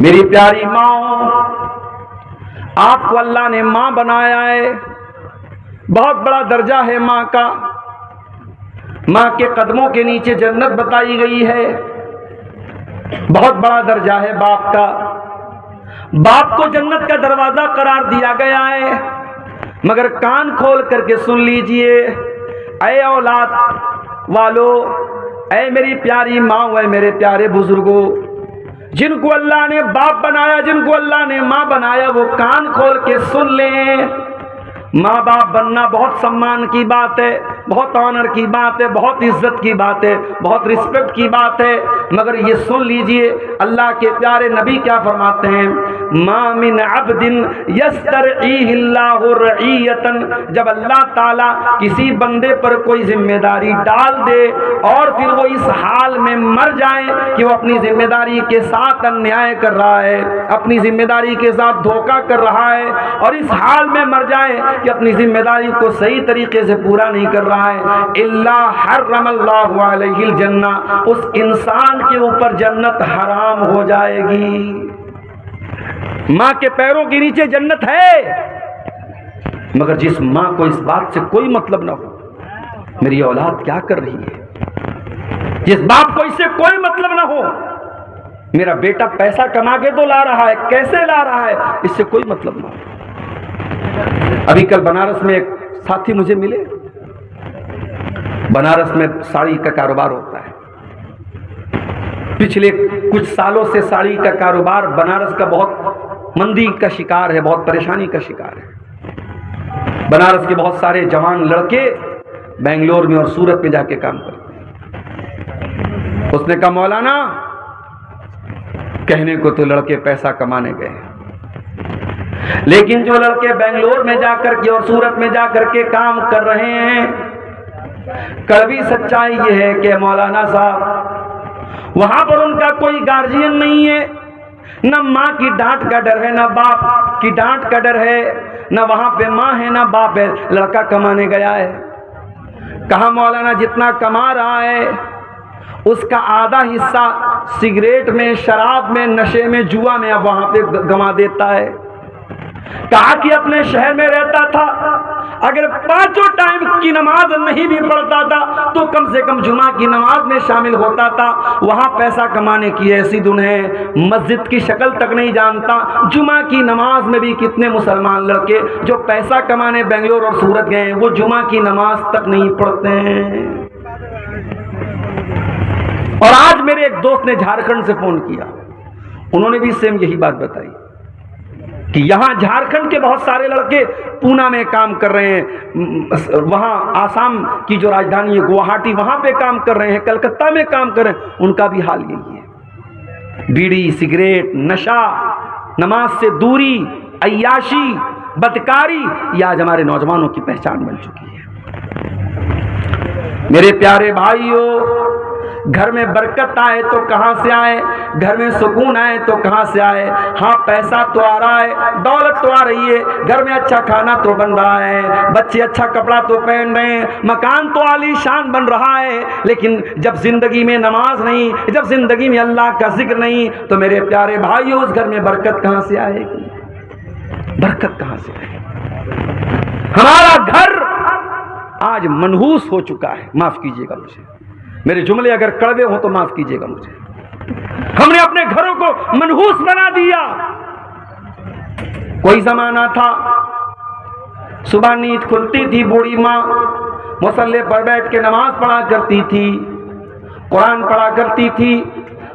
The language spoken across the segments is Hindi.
मेरी प्यारी माँ, आपको अल्लाह ने माँ बनाया है, बहुत बड़ा दर्जा है माँ का। माँ के कदमों के नीचे जन्नत बताई गई है, बहुत बड़ा दर्जा है बाप का। बाप को जन्नत का दरवाजा करार दिया गया है। मगर कान खोल करके सुन लीजिए, ऐ औलाद वालों, ऐ मेरी प्यारी माँ, ऐ मेरे प्यारे बुजुर्गों, जिनको अल्लाह ने बाप बनाया, जिनको अल्लाह ने माँ बनाया, वो कान खोल के सुन लें। माँ बाप बनना बहुत सम्मान की बात है, बहुत ऑनर की बात है, बहुत इज्जत की बात है, बहुत रिस्पेक्ट की बात है। मगर ये सुन लीजिए, अल्लाह के प्यारे नबी क्या फरमाते हैं, मा मिन अब्दिन यस्तरईहिल्लाहु रईयतन, जब अल्लाह ताला किसी बंदे पर कोई जिम्मेदारी डाल दे और फिर वो इस हाल में मर जाए कि वो अपनी जिम्मेदारी के साथ अन्याय कर रहा है, अपनी जिम्मेदारी के साथ धोखा कर रहा है, और इस हाल में मर जाए कि अपनी जिम्मेदारी को सही तरीके से पूरा नहीं कर रहा है, इल्ला हर्रमल्लाहु अलैहिल जन्ना, उस इंसान के ऊपर जन्नत हराम हो जाएगी। माँ के पैरों के नीचे जन्नत है। मगर जिस माँ को इस बात से कोई मतलब ना हो मेरी औलाद क्या कर रही है, जिस बाप को इससे कोई मतलब ना हो मेरा बेटा पैसा कमा के तो ला रहा है, कैसे ला रहा है, इससे कोई मतलब ना हो। अभी कल बनारस में एक साथी मुझे मिले, बनारस में साड़ी का कारोबार होता है। पिछले कुछ सालों से साड़ी का कारोबार बनारस का बहुत मंदी का शिकार है, बहुत परेशानी का शिकार है। बनारस के बहुत सारे जवान लड़के बेंगलोर में और सूरत में जाके काम करते हैं। उसने कहा मौलाना, कहने को तो लड़के पैसा कमाने गए, लेकिन जो लड़के बेंगलोर में जाकर के और सूरत में जाकर के काम कर रहे हैं, कड़वी सच्चाई ये है कि मौलाना साहब, वहां पर उनका कोई गार्जियन नहीं है, न माँ की डांट का डर है, न बाप की डांट का डर है, न वहां पे माँ है न बाप है, लड़का कमाने गया है। कहा मौलाना जितना कमा रहा है उसका आधा हिस्सा सिगरेट में, शराब में, नशे में, जुआ में अब वहां पे गंवा देता है। कहा कि अपने शहर में रहता था, अगर 5 टाइम की नमाज नहीं भी पढ़ता था तो कम से कम जुमा की नमाज में शामिल होता था। वहां पैसा कमाने की ऐसी धुन है, मस्जिद की शक्ल तक नहीं जानता। जुमा की नमाज में भी कितने मुसलमान लड़के जो पैसा कमाने बेंगलोर और सूरत गए वो जुमा की नमाज तक नहीं पढ़ते हैं। और आज मेरे एक दोस्त ने झारखंड से फोन किया, उन्होंने भी सेम यही बात बताई कि यहां झारखंड के बहुत सारे लड़के पूना में काम कर रहे हैं, वहां आसाम की जो राजधानी है गुवाहाटी, वहां पे काम कर रहे हैं, कलकत्ता में काम कर रहे हैं, उनका भी हाल यही है। बीड़ी, सिगरेट, नशा, नमाज से दूरी, अय्याशी, बदकारी, ये आज हमारे नौजवानों की पहचान बन चुकी है। मेरे प्यारे भाइयों, घर में बरकत आए तो कहां से आए, घर में सुकून आए तो कहां से आए। हाँ, पैसा तो आ रहा है, दौलत तो आ रही है, घर में अच्छा खाना तो बन रहा है, बच्चे अच्छा कपड़ा तो पहन रहे हैं, मकान तो आलीशान बन रहा है, लेकिन जब जिंदगी में नमाज नहीं, जब जिंदगी में अल्लाह का जिक्र नहीं, तो मेरे प्यारे भाइयों उस घर में बरकत कहां से आएगी, बरकत कहां से आएगी। हमारा घर आज मनहूस हो चुका है, माफ कीजिएगा मुझे, मेरे जुमले अगर कड़वे हो तो माफ कीजिएगा मुझे। हमने अपने घरों को मनहूस बना दिया। कोई जमाना था, सुबह नींद खुलती थी, बूढ़ी माँ मुसल्ले पर बैठ के नमाज पढ़ा करती थी, कुरान पढ़ा करती थी।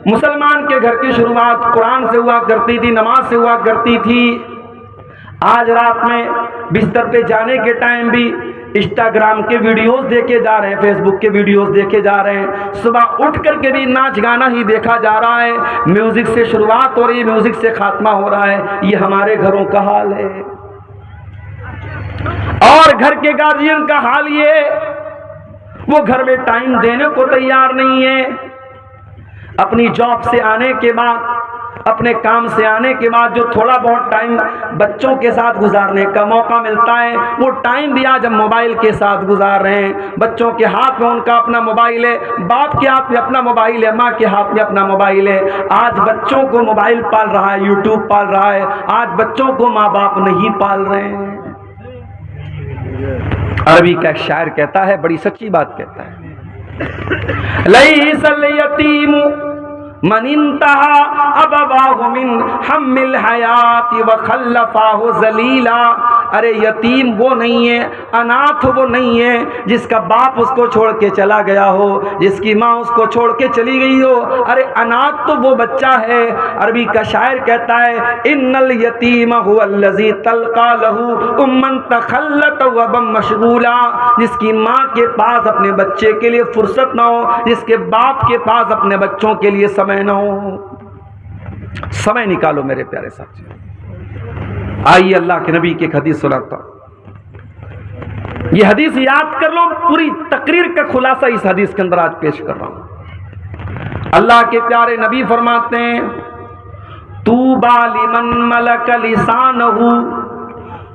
मुसलमान के घर की शुरुआत कुरान से हुआ करती थी, नमाज से हुआ करती थी। आज रात में बिस्तर पे जाने के टाइम भी इंस्टाग्राम के वीडियोस देखे जा रहे हैं, फेसबुक के वीडियोस देखे जा रहे हैं, सुबह उठ करके भी नाच गाना ही देखा जा रहा है, म्यूजिक से शुरुआत हो रही है, म्यूजिक से खात्मा हो रहा है। ये हमारे घरों का हाल है। और घर के गार्जियन का हाल ये, वो घर में टाइम देने को तैयार नहीं है। अपनी जॉब से आने के बाद अपने काम से आने के बाद जो थोड़ा बहुत टाइम बच्चों के साथ गुजारने का मौका मिलता है, वो टाइम भी आज हम मोबाइल के साथ गुजार रहे हैं। बच्चों के हाथ में उनका अपना मोबाइल है, बाप के हाथ में अपना मोबाइल है, माँ के हाथ में अपना मोबाइल है। आज बच्चों को मोबाइल पाल रहा है, यूट्यूब पाल रहा है। आज बच्चों को माँ बाप नहीं पाल रहे हैं। अरबी का शायर कहता है, बड़ी सच्ची बात कहता है, लैसल यतीम मन इंतहा अबवाहु मिन हम्मिल हयाती व खल्लफाहु जलीला। अरे यतीम वो नहीं है, अनाथ वो नहीं है जिसका बाप उसको छोड़ के चला गया हो, जिसकी माँ उसको छोड़ के चली गई हो। अरे अनाथ तो वो बच्चा है। अरबी का शायर कहता है, इन्नल यतीम हुवल्लज़ी तल्का लहू उम्मन तखल्लत व बम मशगूला। जिसकी माँ के पास अपने बच्चे के लिए फुर्सत ना हो, जिसके बाप के पास अपने बच्चों के लिए समय ना हो। समय निकालो मेरे प्यारे साथियों। आइए अल्लाह के नबी की एक हदीस सुनाता हूं। ये हदीस याद कर लो, पूरी तकरीर का खुलासा इस हदीस के अंदर आज पेश कर रहा हूं। अल्लाह के प्यारे नबी फरमाते हैं, तूबा लिमन मलक लिसानहु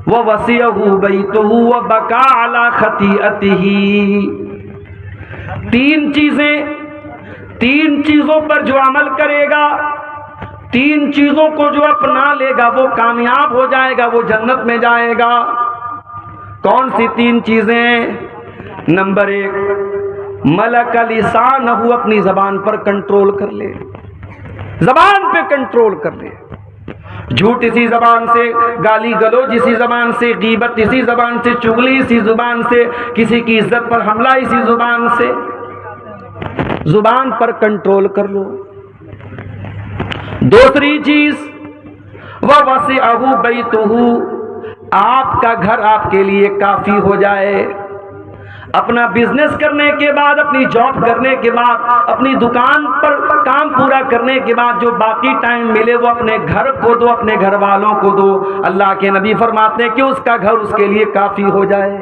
व वसियहु बैतहु व बका अला खतीअतिही। तीन चीजों पर जो अमल करेगा, तीन चीजों को जो अपना लेगा वो कामयाब हो जाएगा, वो जन्नत में जाएगा। कौन सी तीन चीजें? नंबर 1, मलक लिसानहु, अपनी जबान पर कंट्रोल कर ले, जबान पे कंट्रोल कर ले। झूठ इसी जबान से, गाली गलौज इसी जबान से, गीबत इसी जबान से, चुगली इसी जुबान से, किसी की इज्जत पर हमला इसी जुबान से। जुबान पर कंट्रोल कर लो। दूसरी चीज, वह वसिअहु बैतुहु, आपका घर आपके लिए काफी हो जाए। अपना बिजनेस करने के बाद, अपनी जॉब करने के बाद, अपनी दुकान पर काम पूरा करने के बाद जो बाकी टाइम मिले वो अपने घर को दो, अपने घर वालों को दो। अल्लाह के नबी फरमाते हैं कि उसका घर उसके लिए काफी हो जाए।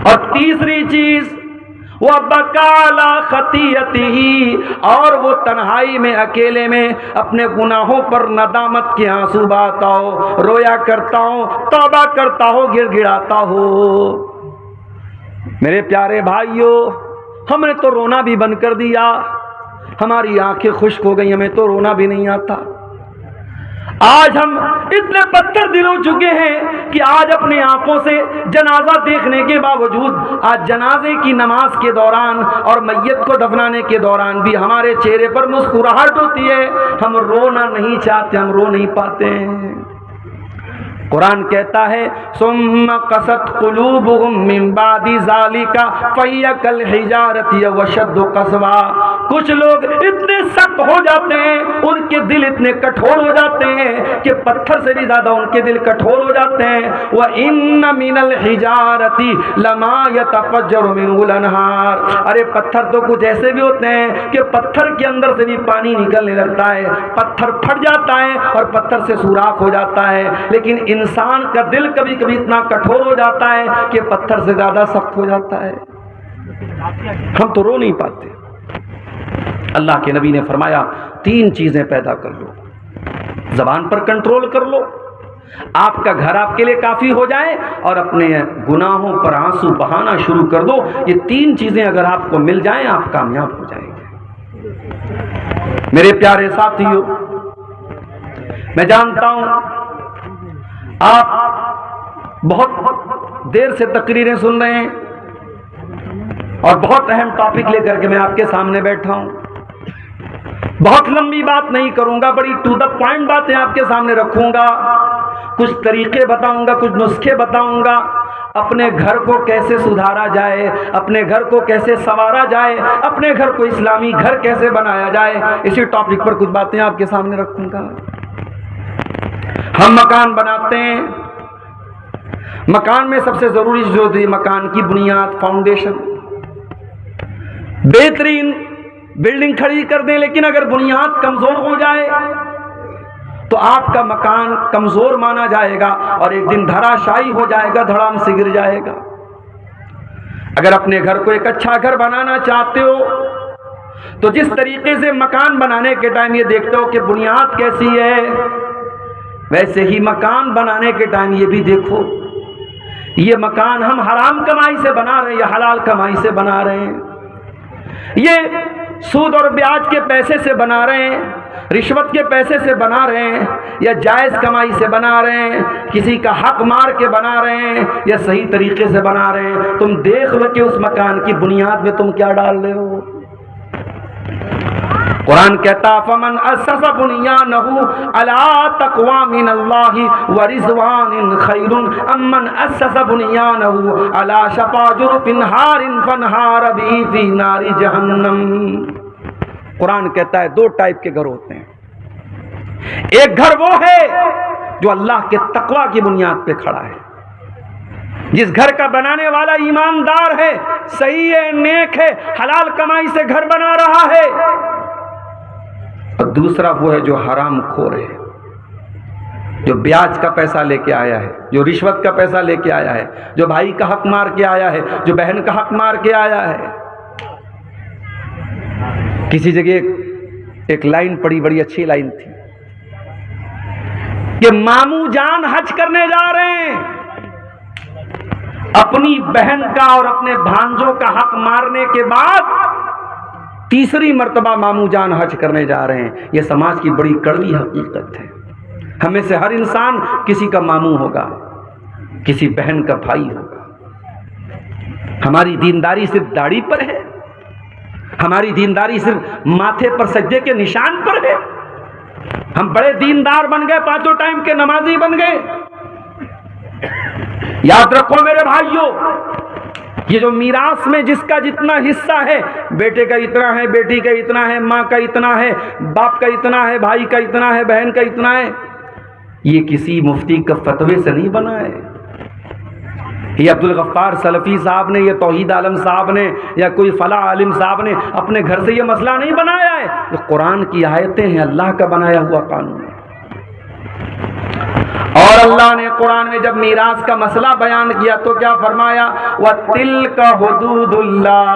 और तीसरी चीज, वह बकाला खतीयतिही, और वो तन्हाई में, अकेले में अपने गुनाहों पर नदामत के आंसू बहाता हो, रोया करता हो, तौबा करता हो, गिड़गिड़ाता हो। मेरे प्यारे भाइयों, हमने तो रोना भी बंद कर दिया, हमारी आंखें खुश्क हो गई, हमें तो रोना भी नहीं आता। आज हम इतने पत्थर दिल हो चुके हैं कि आज अपनी आंखों से जनाजा देखने के बावजूद, आज जनाजे की नमाज के दौरान और मैयत को दफनाने के दौरान भी हमारे चेहरे पर मुस्कुराहट होती है। हम रोना नहीं चाहते, हम रो नहीं पाते हैं। कुरान कहता है, सुम्मा कसत कुलूबुहुम मिन बादी ज़ालिका फहिय कल हिजारति व अशद्दु क़स्वा। कुछ लोग इतने सख्त हो जाते हैं, उनके दिल इतने कठोर हो जाते हैं कि पत्थर से भी ज्यादा उनके दिल कठोर हो जाते हैं। व इन्न मिनल हिजारति लमा यतफज्जरु मिनहुल अनहार। अरे पत्थर तो कुछ ऐसे भी होते हैं कि पत्थर के अंदर से भी पानी निकलने लगता है, पत्थर फट जाता है और पत्थर से सुराख हो जाता है। लेकिन इंसान का दिल कभी कभी इतना कठोर हो जाता है कि पत्थर से ज्यादा सख्त हो जाता है। हम तो रो नहीं पाते। अल्लाह के नबी ने फरमाया, 3 चीजें पैदा कर लो, जबान पर कंट्रोल कर लो, आपका घर आपके लिए काफी हो जाए, और अपने गुनाहों पर आंसू बहाना शुरू कर दो। ये 3 चीजें अगर आपको मिल जाएं, आप कामयाब हो जाएंगे। मेरे प्यारे साथियों, मैं जानता हूं आप बहुत देर से तकरीरें सुन रहे हैं और बहुत अहम टॉपिक लेकर के मैं आपके सामने बैठा हूं। बहुत लंबी बात नहीं करूंगा, बड़ी टू द पॉइंट बातें आपके सामने रखूंगा। कुछ तरीके बताऊंगा, कुछ नुस्खे बताऊंगा, अपने घर को कैसे सुधारा जाए, अपने घर को कैसे संवारा जाए, अपने घर को इस्लामी घर कैसे बनाया जाए। इसी टॉपिक पर कुछ बातें आपके सामने रखूंगा। हम मकान बनाते हैं, मकान में सबसे जरूरी जो होती है मकान की बुनियाद, फाउंडेशन। बेहतरीन बिल्डिंग खड़ी कर दें, लेकिन अगर बुनियाद कमजोर हो जाए तो आपका मकान कमजोर माना जाएगा और एक दिन धराशायी हो जाएगा, धड़ाम से गिर जाएगा। अगर अपने घर को एक अच्छा घर बनाना चाहते हो तो जिस तरीके से मकान बनाने के टाइम ये देखते हो कि बुनियाद कैसी है, वैसे ही मकान बनाने के टाइम ये भी देखो ये मकान हम हराम कमाई से बना रहे हैं या हलाल कमाई से बना रहे हैं, ये सूद और ब्याज के पैसे से बना रहे हैं, रिश्वत के पैसे से बना रहे हैं, या जायज़ कमाई से बना रहे हैं, किसी का हक मार के बना रहे हैं, या सही तरीके से बना रहे हैं। तुम देख लो कि उस मकान की बुनियाद में तुम क्या डाल रहे हो। कुरान कहता फमन अस्ससा बुनियानहु अला तक़वा मिनल्लाहि व रिज़वानिन खैरुन अम्मन अस्ससा बुनियानहु अला शफ़ा जुरफिन हारिन फनहार बिही फी नारि जहन्नम। कुरान कहता है दो टाइप के घर होते हैं। एक घर वो है जो अल्लाह के तक़वा की बुनियाद पे खड़ा है, जिस घर का बनाने वाला ईमानदार है, सही है, नेक है, हलाल कमाई से घर बना रहा है। और दूसरा वो है जो हराम खोर है, जो ब्याज का पैसा लेके आया है, जो रिश्वत का पैसा लेके आया है, जो भाई का हक मार के आया है, जो बहन का हक मार के आया है। किसी जगह एक लाइन पड़ी, बड़ी अच्छी लाइन थी कि मामू जान हज करने जा रहे हैं, अपनी बहन का और अपने भांजों का हक मारने के बाद तीसरी मर्तबा मामू जान हज करने जा रहे हैं। यह समाज की बड़ी कड़वी हकीकत है। हमें से हर इंसान किसी का मामू होगा, किसी बहन का भाई होगा। हमारी दीनदारी सिर्फ दाढ़ी पर है, हमारी दीनदारी सिर्फ माथे पर सज्जे के निशान पर है। हम बड़े दीनदार बन गए, पांचों टाइम के नमाजी बन गए। याद रखो मेरे भाइयों, ये जो मीरास में जिसका जितना हिस्सा है, बेटे का इतना है, बेटी का इतना है, माँ का इतना है, बाप का इतना है, भाई का इतना है, बहन का इतना है, ये किसी मुफ्ती का फतवे से नहीं बना है। ये अब्दुल गफ्फार सलफी साहब ने, ये तौहीद आलम साहब ने, या कोई फला आलिम साहब ने अपने घर से ये मसला नहीं बनाया है। ये कुरान की आयतें हैं, अल्लाह का बनाया हुआ कानून है। और अल्लाह ने कुरान में जब मीरास का मसला बयान किया तो क्या फरमाया, वतिल्का हुदूदुल्लाह।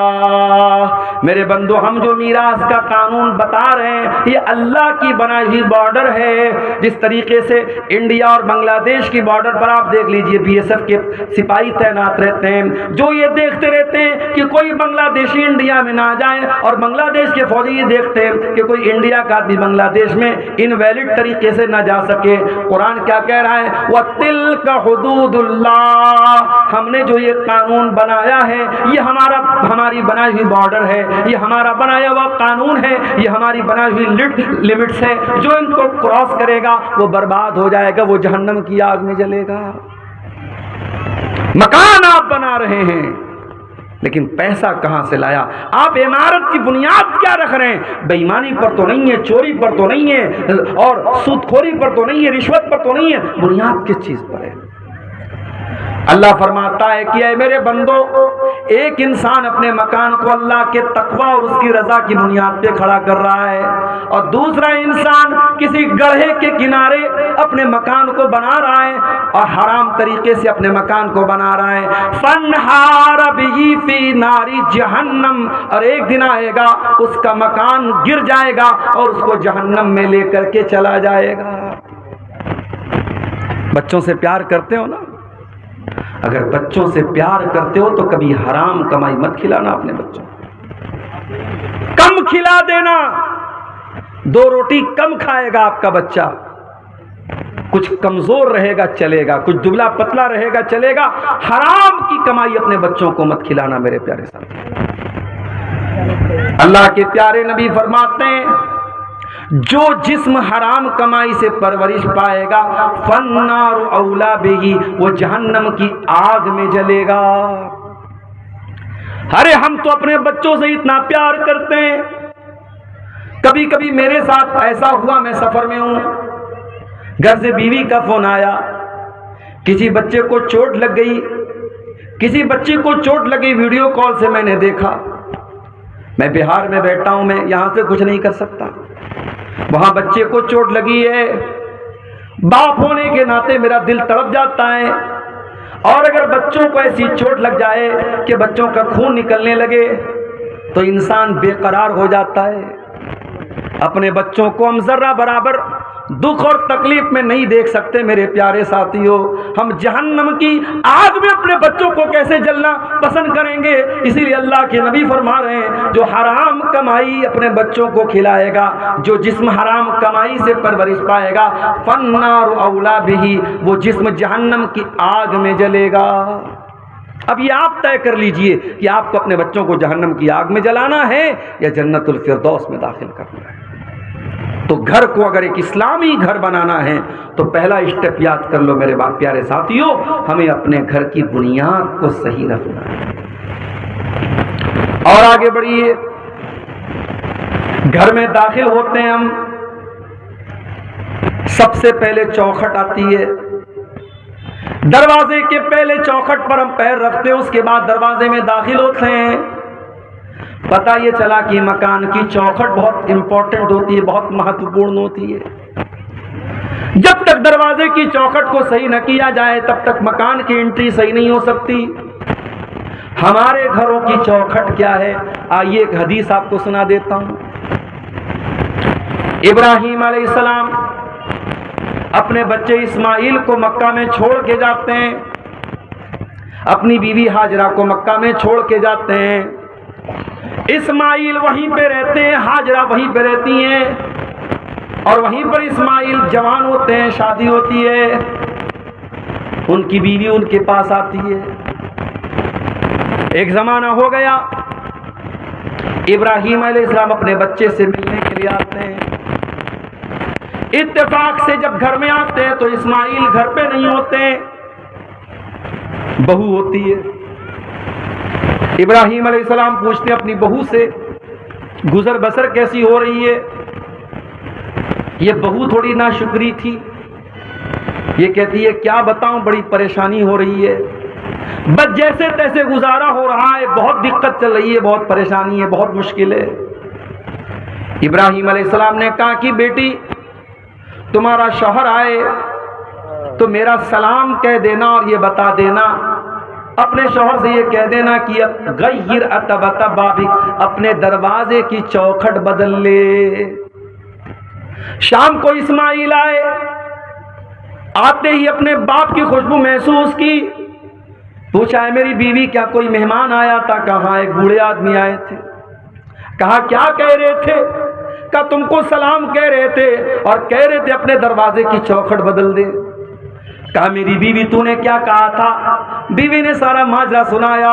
मेरे बंदो, हम जो मीरास का कानून बता रहे हैं ये अल्लाह की बनाई हुई बॉर्डर है। जिस तरीके से इंडिया और बांग्लादेश की बॉर्डर पर आप देख लीजिए बीएसएफ के सिपाही तैनात रहते हैं, जो ये देखते रहते हैं कि कोई बांग्लादेशी इंडिया में ना जाए, और बांग्लादेश के फौजी ये देखते हैं कि कोई इंडिया का आदमी बांग्लादेश में इनवैलिड तरीके से ना जा सके। कुरान क्या कह रहा है, वतिल्का हुदूदुल्लाह। हमने जो ये कानून बनाया है ये हमारी बनाई हुई बॉर्डर है, ये हमारा बनाया हुआ कानून है, ये हमारी बनाई हुई लिमिट्स है। जो इनको क्रॉस करेगा वो बर्बाद हो जाएगा, वो जहन्नम की आग में जलेगा। मकान आप बना रहे हैं, लेकिन पैसा कहां से लाया? आप इमारत की बुनियाद क्या रख रहे हैं? बेईमानी पर तो नहीं है, चोरी पर तो नहीं है, और सूदखोरी पर तो नहीं है, रिश्वत पर तो नहीं है। बुनियाद किस चीज पर है? अल्लाह फरमाता है कि ऐ मेरे बंदो, एक इंसान अपने मकान को अल्लाह के तकवा और उसकी रजा की बुनियाद पे खड़ा कर रहा है, और दूसरा इंसान किसी गड्ढे के किनारे अपने मकान को बना रहा है और हराम तरीके से अपने मकान को बना रहा है। फनहार बिही फी नारी जहन्नम। और एक दिन आएगा उसका मकान गिर जाएगा और उसको जहन्नम में लेकर के चला जाएगा। बच्चों से प्यार करते हो ना? अगर बच्चों से प्यार करते हो तो कभी हराम कमाई मत खिलाना अपने बच्चों को। कम खिला देना, 2 रोटी कम खाएगा आपका बच्चा। कुछ कमजोर रहेगा चलेगा, कुछ दुबला पतला रहेगा चलेगा। हराम की कमाई अपने बच्चों को मत खिलाना मेरे प्यारे साथी। अल्लाह के प्यारे नबी फरमाते हैं, जो जिस्म हराम कमाई से परवरिश पाएगा फन्नार औला बिही, वो जहन्नम की आग में जलेगा। अरे हम तो अपने बच्चों से इतना प्यार करते हैं। कभी कभी मेरे साथ ऐसा हुआ, मैं सफर में हूं, घर से बीवी का फोन आया, किसी बच्चे को चोट लग गई, किसी बच्चे को चोट लगी, वीडियो कॉल से मैंने देखा। मैं बिहार में बैठा हूं, मैं यहां से कुछ नहीं कर सकता। वहां बच्चे को चोट लगी है, बाप होने के नाते मेरा दिल तड़प जाता है। और अगर बच्चों को ऐसी चोट लग जाए कि बच्चों का खून निकलने लगे तो इंसान बेकरार हो जाता है। अपने बच्चों को हम जर्रा बराबर दुख और तकलीफ में नहीं देख सकते। मेरे प्यारे साथियों, हम जहन्नम की आग में अपने बच्चों को कैसे जलना पसंद करेंगे? इसीलिए अल्लाह के नबी फरमा रहे हैं, जो हराम कमाई अपने बच्चों को खिलाएगा, जो जिस्म हराम कमाई से परवरिश पाएगा, फन्नारु औला बिही, वो जिस्म जहन्नम की आग में जलेगा। अब ये आप तय कर लीजिए कि आपको अपने बच्चों को जहन्नम की आग में जलाना है या जन्नतुल फिरदौस में दाखिल करना है। तो घर को अगर एक इस्लामी घर बनाना है तो पहला स्टेप याद कर लो मेरे प्यारे साथियों, हमें अपने घर की बुनियाद को सही रखना है। और आगे बढ़िए, घर में दाखिल होते हैं हम, सबसे पहले चौखट आती है। दरवाजे के पहले चौखट पर हम पैर रखते हैं, उसके बाद दरवाजे में दाखिल होते हैं। पता ये चला कि मकान की चौखट बहुत इंपॉर्टेंट होती है, बहुत महत्वपूर्ण होती है। जब तक दरवाजे की चौखट को सही न किया जाए तब तक मकान की एंट्री सही नहीं हो सकती। हमारे घरों की चौखट क्या है? आइए एक हदीस आपको सुना देता हूं। इब्राहीम अलैहिस्सलाम अपने बच्चे इस्माइल को मक्का में छोड़ के जाते हैं, अपनी बीवी हाजरा को मक्का में छोड़ के जाते हैं। इस्माइल वहीं पे रहते हैं, हाजरा वहीं पे रहती हैं, और वहीं पर इस्माइल जवान होते हैं, शादी होती है, उनकी बीवी उनके पास आती है। एक जमाना हो गया, इब्राहीम अलैहिस्सलाम अपने बच्चे से मिलने के लिए आते हैं। इत्तेफाक से जब घर में आते हैं तो इस्माइल घर पे नहीं होते, बहू होती है। इब्राहीम अलैहिस्सलाम पूछते हैं अपनी बहू से, गुजर बसर कैसी हो रही है? ये बहू थोड़ी नाशुक्री थी। ये कहती है, क्या बताऊं, बड़ी परेशानी हो रही है, बस जैसे तैसे गुजारा हो रहा है, बहुत दिक्कत चल रही है, बहुत परेशानी है, बहुत मुश्किल है। इब्राहीम अलैहिस्सलाम ने कहा कि बेटी, तुम्हारा शौहर आए तो मेरा सलाम कह देना और ये बता देना, अपने शौहर से ये कह देना कि गय्यर अतबता बाबिक, अपने दरवाजे की चौखट बदल ले। शाम को इस्माइल आए, आते ही अपने बाप की खुशबू महसूस की। पूछा, है मेरी बीवी, क्या कोई मेहमान आया था? कहा, एक बूढ़े आदमी आए थे। कहा, क्या कह रहे थे? कहा, तुमको सलाम कह रहे थे और कह रहे थे अपने दरवाजे की चौखट बदल दे। कहा, मेरी बीवी, तूने क्या कहा था? बीवी ने सारा माजरा सुनाया।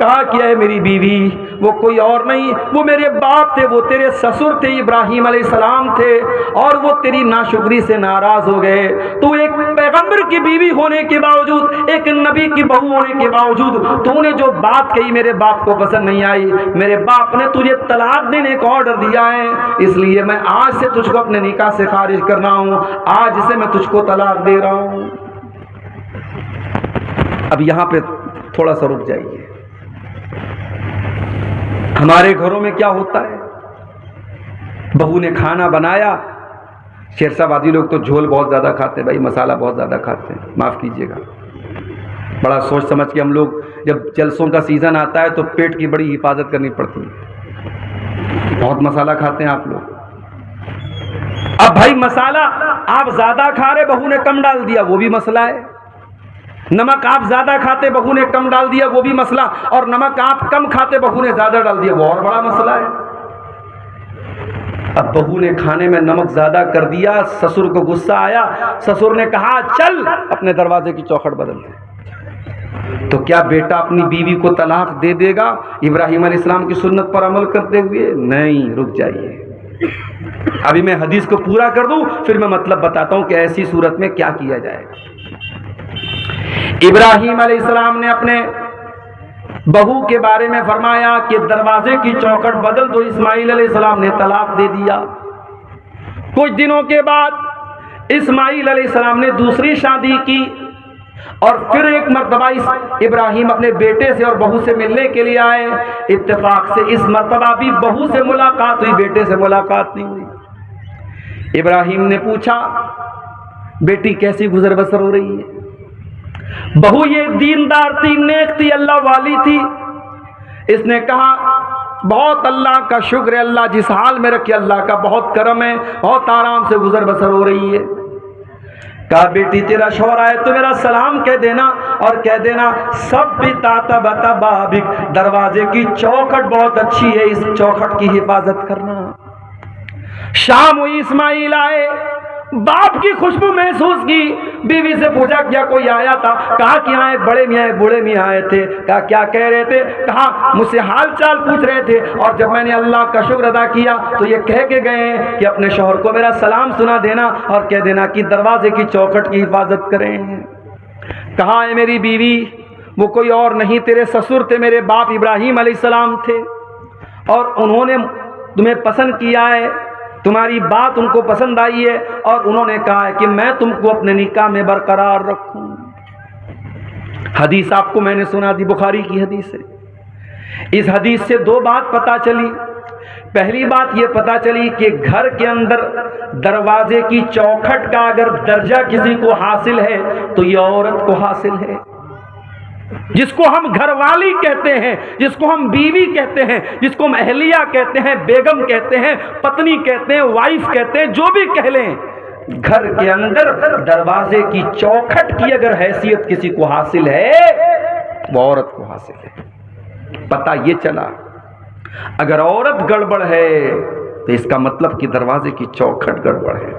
कहा, क्या है मेरी बीवी, वो कोई और नहीं, वो मेरे बाप थे, वो तेरे ससुर थे, इब्राहीम अलैहिस्सलाम थे, और वो तेरी नाशुक्री से नाराज हो गए। तू एक पैगंबर की बीवी होने के बावजूद, एक नबी की बहू होने के बावजूद, तूने जो बात कही मेरे बाप को पसंद नहीं आई। मेरे बाप ने तुझे तलाक देने का ऑर्डर दिया है, इसलिए मैं आज से तुझको अपने निकाह से खारिज कर रहा हूं, आज से मैं तुझको तलाक दे रहा हूं। अब यहां पे थोड़ा सा रुक जाइए। हमारे घरों में क्या होता है, बहू ने खाना बनाया, शेरशाबादी लोग तो झोल बहुत ज़्यादा खाते हैं भाई, मसाला बहुत ज़्यादा खाते हैं, माफ़ कीजिएगा। बड़ा सोच समझ के हम लोग, जब जलसों का सीज़न आता है तो पेट की बड़ी हिफाजत करनी पड़ती है। बहुत मसाला खाते हैं आप लोग। अब भाई मसाला आप ज़्यादा खा रहे, बहू ने कम डाल दिया, वो भी मसला है। नमक आप ज़्यादा खाते, बहू ने कम डाल दिया, वो भी मसला। और नमक आप कम खाते, बहू ने ज़्यादा डाल दिया, वो और बड़ा मसला है। अब बहू ने खाने में नमक ज़्यादा कर दिया, ससुर को गुस्सा आया, ससुर ने कहा, चल अपने दरवाजे की चौखट बदल दे। तो क्या बेटा अपनी बीवी को तलाक दे देगा इब्राहीम अलैहिस्सलाम की सुन्नत पर अमल करते हुए? नहीं, रुक जाइए, अभी मैं हदीस को पूरा कर दूं, फिर मैं मतलब बताता हूं कि ऐसी सूरत में क्या किया जाए। इब्राहीम अलैहिस्सलाम ने अपने बहू के बारे में फरमाया कि दरवाजे की चौखट बदल दो। इस्माइल अलैहिस्सलाम ने तलाक दे दिया। कुछ दिनों के बाद इस्माइल अलैहिस्सलाम ने दूसरी शादी की और फिर एक मर्तबा इब्राहीम अपने बेटे से और बहू से मिलने के लिए आए। इत्तेफाक से इस मर्तबा भी बहू से मुलाकात हुई, बेटे से मुलाकात नहीं हुई। इब्राहीम ने पूछा, बेटी कैसी गुजर बसर हो रही है? बहू ये दीनदार थी, नेक थी, अल्लाह वाली थी। इसने कहा, बहुत अल्लाह का शुक्र है, अल्लाह जिस हाल में रखे अल्लाह का बहुत करम है, बहुत आराम से गुजर बसर हो रही है। कहा बेटी तेरा शौहर आए तो मेरा सलाम कह देना और कह देना सब भी ताता बता बाबिक, दरवाजे की चौखट बहुत अच्छी है, इस चौखट की हिफाजत करना। शाम हुई, इस्माइल आए, बाप की खुशबू महसूस की, बीवी से पूछा क्या कोई आया था? कहा कि हाँ एक बड़े मियाँ बूढ़े मियाँ आए थे। कहा क्या कह रहे थे? कहा मुझसे हाल चाल पूछ रहे थे और जब मैंने अल्लाह का शुक्र अदा किया तो ये कह के गए हैं कि अपने शौहर को मेरा सलाम सुना देना और कह देना कि दरवाजे की चौखट की हिफाजत करें। कहा है मेरी बीवी, वो कोई और नहीं तेरे ससुर थे, मेरे बाप इब्राहिम अलैहिस्सलाम थे और उन्होंने तुम्हें पसंद किया है, तुम्हारी बात उनको पसंद आई है और उन्होंने कहा है कि मैं तुमको अपने निकाह में बरकरार रखूं। हदीस आपको मैंने सुना दी, बुखारी की हदीस है। इस हदीस से दो बात पता चली। पहली बात यह पता चली कि घर के अंदर दरवाजे की चौखट का अगर दर्जा किसी को हासिल है तो यह औरत को हासिल है। जिसको हम घरवाली कहते हैं, जिसको हम बीवी कहते हैं, जिसको हम अहलिया कहते हैं, बेगम कहते हैं, पत्नी कहते हैं, वाइफ कहते हैं, जो भी कह लें, घर के अंदर दरवाजे की चौखट की अगर हैसियत किसी को हासिल है वो औरत को हासिल है। पता ये चला अगर औरत गड़बड़ है तो इसका मतलब कि दरवाजे की चौखट गड़बड़ है,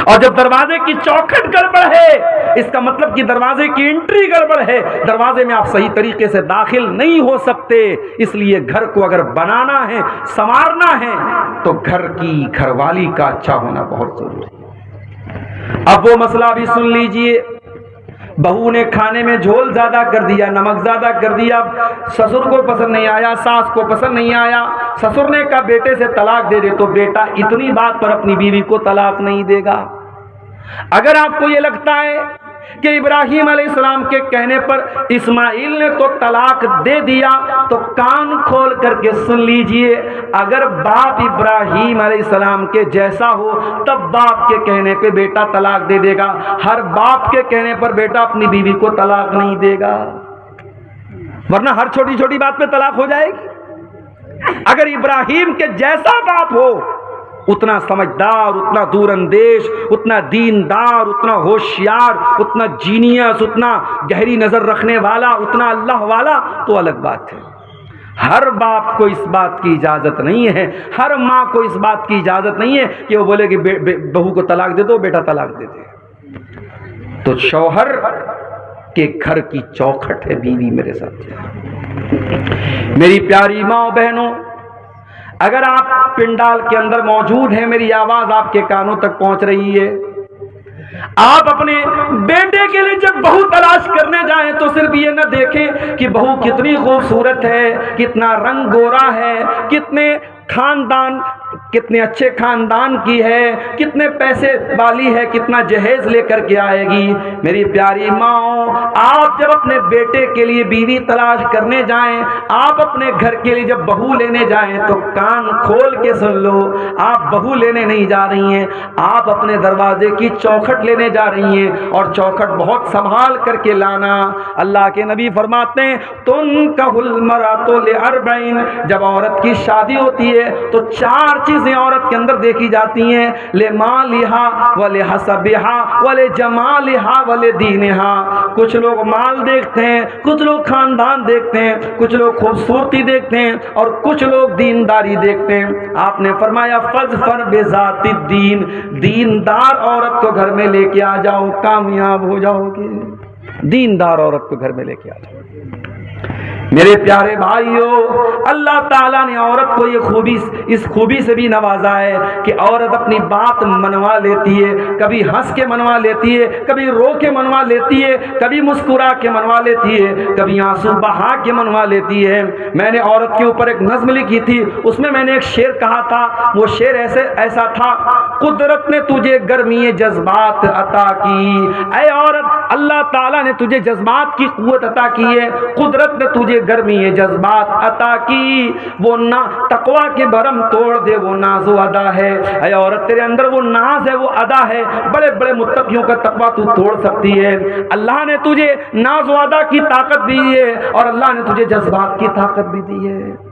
और जब दरवाजे की चौखट गड़बड़ है इसका मतलब कि दरवाजे की एंट्री गड़बड़ है, दरवाजे में आप सही तरीके से दाखिल नहीं हो सकते। इसलिए घर को अगर बनाना है, संवारना है तो घर की घरवाली का अच्छा होना बहुत जरूरी है। अब वो मसला भी सुन लीजिए, बहू ने खाने में झोल ज्यादा कर दिया, नमक ज्यादा कर दिया, ससुर को पसंद नहीं आया, सास को पसंद नहीं आया, ससुर ने कहा बेटे से तलाक दे दे, तो बेटा इतनी बात पर अपनी बीवी को तलाक नहीं देगा। अगर आपको ये लगता है कि इब्राहिम अलैहिस्सलाम के कहने पर इस्माइल ने तो तलाक दे दिया, तो कान खोल करके सुन लीजिए, अगर बाप इब्राहिम अलैहिस्सलाम के जैसा हो तब बाप के कहने पे बेटा तलाक दे देगा। हर बाप के कहने पर बेटा अपनी बीवी को तलाक नहीं देगा, वरना हर छोटी छोटी बात पे तलाक हो जाएगी। अगर इब्राहिम के जैसा बाप हो, उतना समझदार, उतना दूरअंदेश, उतना दीनदार, उतना होशियार, उतना जीनियस, उतना गहरी नजर रखने वाला, उतना अल्लाह वाला, तो अलग बात है। हर बाप को इस बात की इजाजत नहीं है, हर माँ को इस बात की इजाजत नहीं है कि वो बोले कि बहू को तलाक दे दो, बेटा तलाक दे दे। तो शौहर के घर की चौखट है बीवी। मेरे साथ मेरी प्यारी माँ बहनों, अगर आप पिंडाल के अंदर मौजूद हैं, मेरी आवाज आपके कानों तक पहुंच रही है, आप अपने बेटे के लिए जब बहू तलाश करने जाएं तो सिर्फ ये न देखें कि बहू कितनी खूबसूरत है, कितना रंग गोरा है, कितने अच्छे खानदान की है, कितने पैसे वाली है, कितना जहेज लेकर के आएगी। मेरी प्यारी माँ, आप जब अपने बेटे के लिए बीवी तलाश करने जाएं, आप अपने घर के लिए जब बहू लेने जाएं तो कान खोल के सुन लो, आप बहू लेने नहीं जा रही हैं, आप अपने दरवाजे की चौखट लेने जा रही हैं, और चौखट बहुत संभाल करके लाना। अल्लाह के नबी फरमाते हैं तुनकहुल मरातु लिअरबईन, जब औरत की शादी होती है तो चार चीजें औरत के अंदर देखी जाती हैं, ले मालिहा वले हसबिहा वले जमालिहा वले दीनिहा। कुछ लोग माल देखते हैं, कुछ लोग खानदान देखते हैं, कुछ लोग खूबसूरती देखते हैं और कुछ लोग दीनदारी देखते हैं। आपने फरमाया फज़फर बिज़ाति दीन, दीनदार औरत को घर में लेके आ जाओ, कामयाब हो जाओगे। दीनदार औरत को घर में लेके आ जाओ। मेरे प्यारे भाइयों, अल्लाह ताला ने औरत को ये खूबी, इस खूबी से भी नवाजा है कि औरत अपनी बात मनवा लेती है, कभी हंस के मनवा लेती है, कभी रो के मनवा लेती है, कभी मुस्कुरा के मनवा लेती है, कभी आंसू बहा के मनवा लेती है। मैंने औरत के ऊपर एक नज्म लिखी थी, उसमें मैंने एक शेर कहा था, वो शेर ऐसा था, कुदरत ने तुझे गर्मी जज्बात अता की। ऐ औरत, अल्लाह ताला ने तुझे जज्बात की कुव्वत अता की है, कुदरत ने तुझे गर्मी जज्बात अता की। वो ना तकवा के भरम तोड़ दे, वो नाज़ो अदा है। ऐ औरत, तेरे अंदर वो नाज है, वो अदा है, बड़े बड़े मुत्तकियों का तकवा तू तोड़ सकती है। अल्लाह ने तुझे नाज़ो अदा की ताकत दी है और अल्लाह ने तुझे जज्बात की ताकत भी दी है।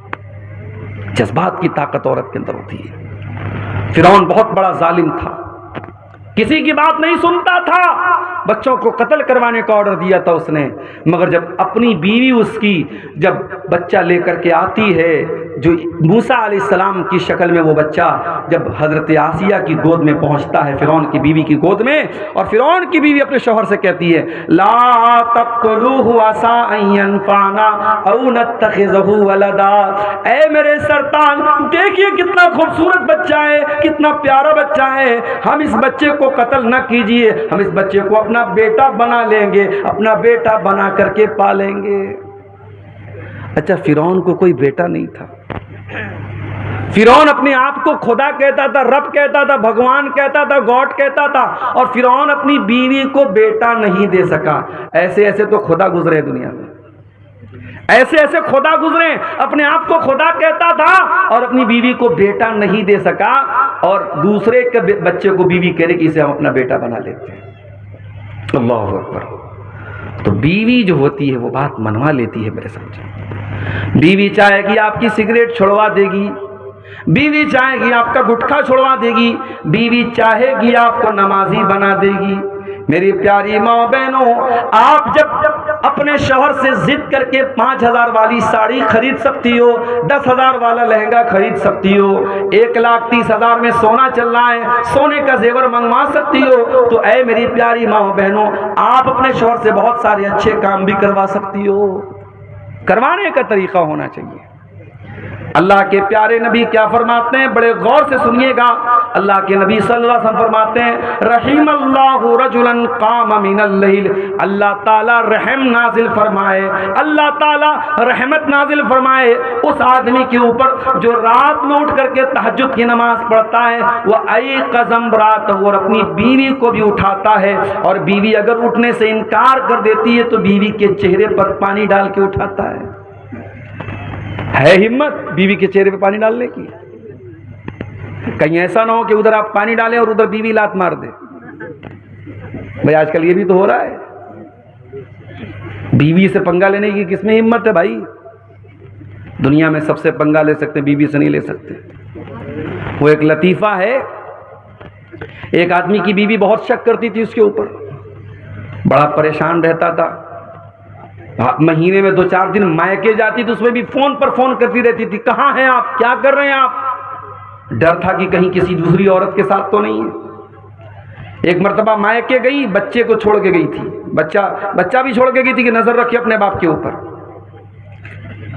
जज्बात की ताकत औरत के अंदर होती है। फिरौन बहुत बड़ा जालिम था, किसी की बात नहीं सुनता था, बच्चों को कत्ल करवाने का ऑर्डर दिया था उसने। मगर जब अपनी बीवी उसकी जब बच्चा लेकर के आती है, जो मूसा अलैहिस्सलाम की शक्ल में वो बच्चा जब हजरत आसिया की गोद में पहुंचता है, फिरौन की बीवी की गोद में, और फिरौन की बीवी अपने शौहर से कहती है, ला तक़तुलूहु असा अन यनफ़अना औ नत्तख़िज़हु वलदा। ऐ मेरे सरताज, देखिए कितना खूबसूरत बच्चा है, कितना प्यारा बच्चा है, हम इस बच्चे को कत्ल न कीजिए, हम इस बच्चे को अपना बेटा बना लेंगे, अपना बेटा बना करके पालेंगे। अच्छा, फिरौन को कोई बेटा नहीं था। फिरौन अपने आप को खुदा कहता था, रब कहता था, भगवान कहता था, गॉड कहता था, और फिरौन अपनी बीवी को बेटा नहीं दे सका। ऐसे ऐसे तो खुदा गुजरे दुनिया में, ऐसे ऐसे खुदा गुजरे, अपने आप को खुदा कहता था और अपनी बीवी को बेटा नहीं दे सका, और दूसरे के बच्चे को बीवी कह रही कि इसे हम अपना बेटा बना लेते हैं। अल्लाहु अकबर। तो बीवी जो होती है वो बात मनवा लेती है मेरे समझे। बीवी चाहेगी आपकी सिगरेट छुड़वा देगी, बीवी चाहेगी आपका गुटखा छुड़वा देगी, बीवी चाहेगी आपको नमाजी बना देगी। मेरी प्यारी माँ बहनों, आप जब अपने शौहर से जिद करके 5,000 वाली साड़ी खरीद सकती हो, 10,000 वाला लहंगा खरीद सकती हो, 1,30,000 में सोना चल रहा है, सोने का जेवर मंगवा सकती हो, तो ऐ मेरी प्यारी माँ बहनों, आप अपने शौहर से बहुत सारे अच्छे काम भी करवा सकती हो। करवाने का तरीका होना चाहिए। अल्लाह के प्यारे नबी क्या फरमाते हैं, बड़े गौर से सुनिएगा। अल्लाह के नबी सल्लल्लाहु अलैहि वसल्लम फरमाते हैं, रहीमल्लाहु रजुलन काम मिनल लैल, अल्लाह ताला रहम नाजिल फरमाए, अल्लाह ताला रहमत नाजिल फरमाए उस आदमी के ऊपर जो रात में उठ करके तहज्जुद की नमाज पढ़ता है, वह आई कज़म रात, और अपनी बीवी को भी उठाता है, और बीवी अगर उठने से इनकार कर देती है तो बीवी के चेहरे पर पानी डाल के उठाता है हिम्मत बीवी के चेहरे पे पानी डालने की? कहीं ऐसा ना हो कि उधर आप पानी डालें और उधर बीवी लात मार दे। भाई आजकल ये भी तो हो रहा है, बीवी से पंगा लेने की किसमें हिम्मत है भाई? दुनिया में सबसे पंगा ले सकते, बीवी से नहीं ले सकते। वो एक लतीफा है, एक आदमी की बीवी बहुत शक करती थी उसके ऊपर, बड़ा परेशान रहता था, महीने में 2-4 दिन मायके जाती तो उसमें भी फोन पर फोन करती रहती थी, कहाँ हैं आप, क्या कर रहे हैं आप? डर था कि कहीं किसी दूसरी औरत के साथ तो नहीं है। एक मर्तबा मायके गई, बच्चे को छोड़ के गई थी, बच्चा भी छोड़ के गई थी कि नजर रखिए अपने बाप के ऊपर।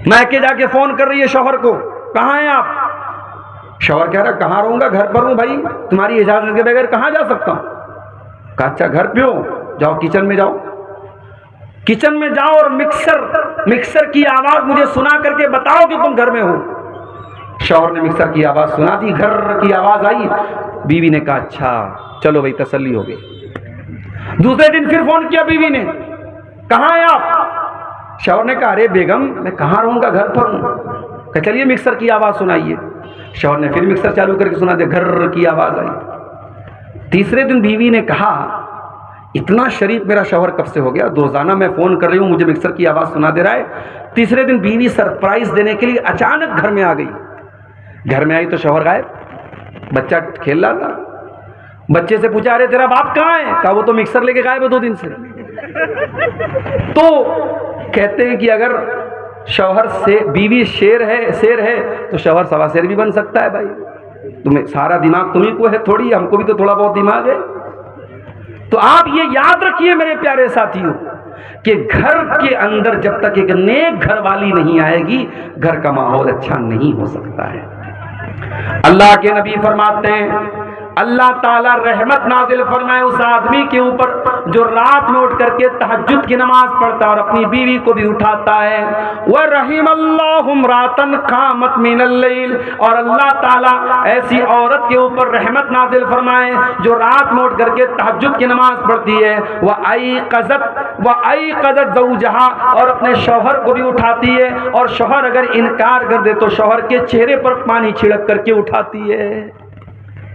मायके जाके फोन कर रही है शौहर को, कहाँ हैं आप? शौहर कह रहा कहाँ रहूंगा, घर पर हूं भाई, तुम्हारी इजाजत के बगैर कहाँ जा सकता हूं? कहा अच्छा घर पे हो, जाओ किचन में जाओ, किचन में जाओ और मिक्सर की आवाज मुझे सुना करके बताओ कि तुम घर में हो। शौहर ने मिक्सर की आवाज सुना दी, घर की आवाज आई, बीवी ने कहा अच्छा चलो भाई तसल्ली हो गई। दूसरे दिन फिर फोन किया बीवी ने, कहाँ हैं आप? शौहर ने कहा अरे बेगम मैं कहाँ रहूंगा, घर पर हूं। कहा चलिए मिक्सर की आवाज सुनाइए। शौहर ने फिर मिक्सर चालू करके सुना दिया, घर की आवाज आई। तीसरे दिन बीवी ने कहा इतना शरीफ मेरा शौहर कब से हो गया, रोजाना मैं फोन कर रही हूं, मुझे मिक्सर की आवाज सुना दे रहा है। तीसरे दिन बीवी सरप्राइज देने के लिए अचानक घर में आ गई। घर में आई तो शौहर गायब, बच्चा खेल रहा था। बच्चे से पूछा अरे तेरा बाप कहाँ है? कहा वो तो मिक्सर लेके गायब है 2 दिन से। तो कहते हैं कि अगर शौहर से बीवी शेर है तो शौहर सवा शेर भी बन सकता है भाई। तुम्हें सारा दिमाग तुम्ही को है थोड़ी, हमको भी तो थोड़ा बहुत दिमाग है। तो आप ये याद रखिए मेरे प्यारे साथियों कि घर के अंदर जब तक एक नेक घर वाली नहीं आएगी, घर का माहौल अच्छा नहीं हो सकता है। अल्लाह के नबी फरमाते हैं अल्लाह ताला रहमत नाजिल फरमाए उस आदमी के ऊपर जो रात में उठ करके तहज्जुद की नमाज पढ़ता है और अपनी बीवी को भी उठाता है। वह रहीमल्लाहु रातन कामत मिनल लैल, और अल्लाह ताला ऐसी औरत के ऊपर रहमत नाजिल फरमाए जो रात में उठ करके तहज्जुद की नमाज पढ़ती है। वह आई कज़त ज़ौजहा, और अपने शौहर को भी उठाती है, और शौहर अगर इनकार कर दे तो शौहर के चेहरे पर पानी छिड़क करके उठाती है।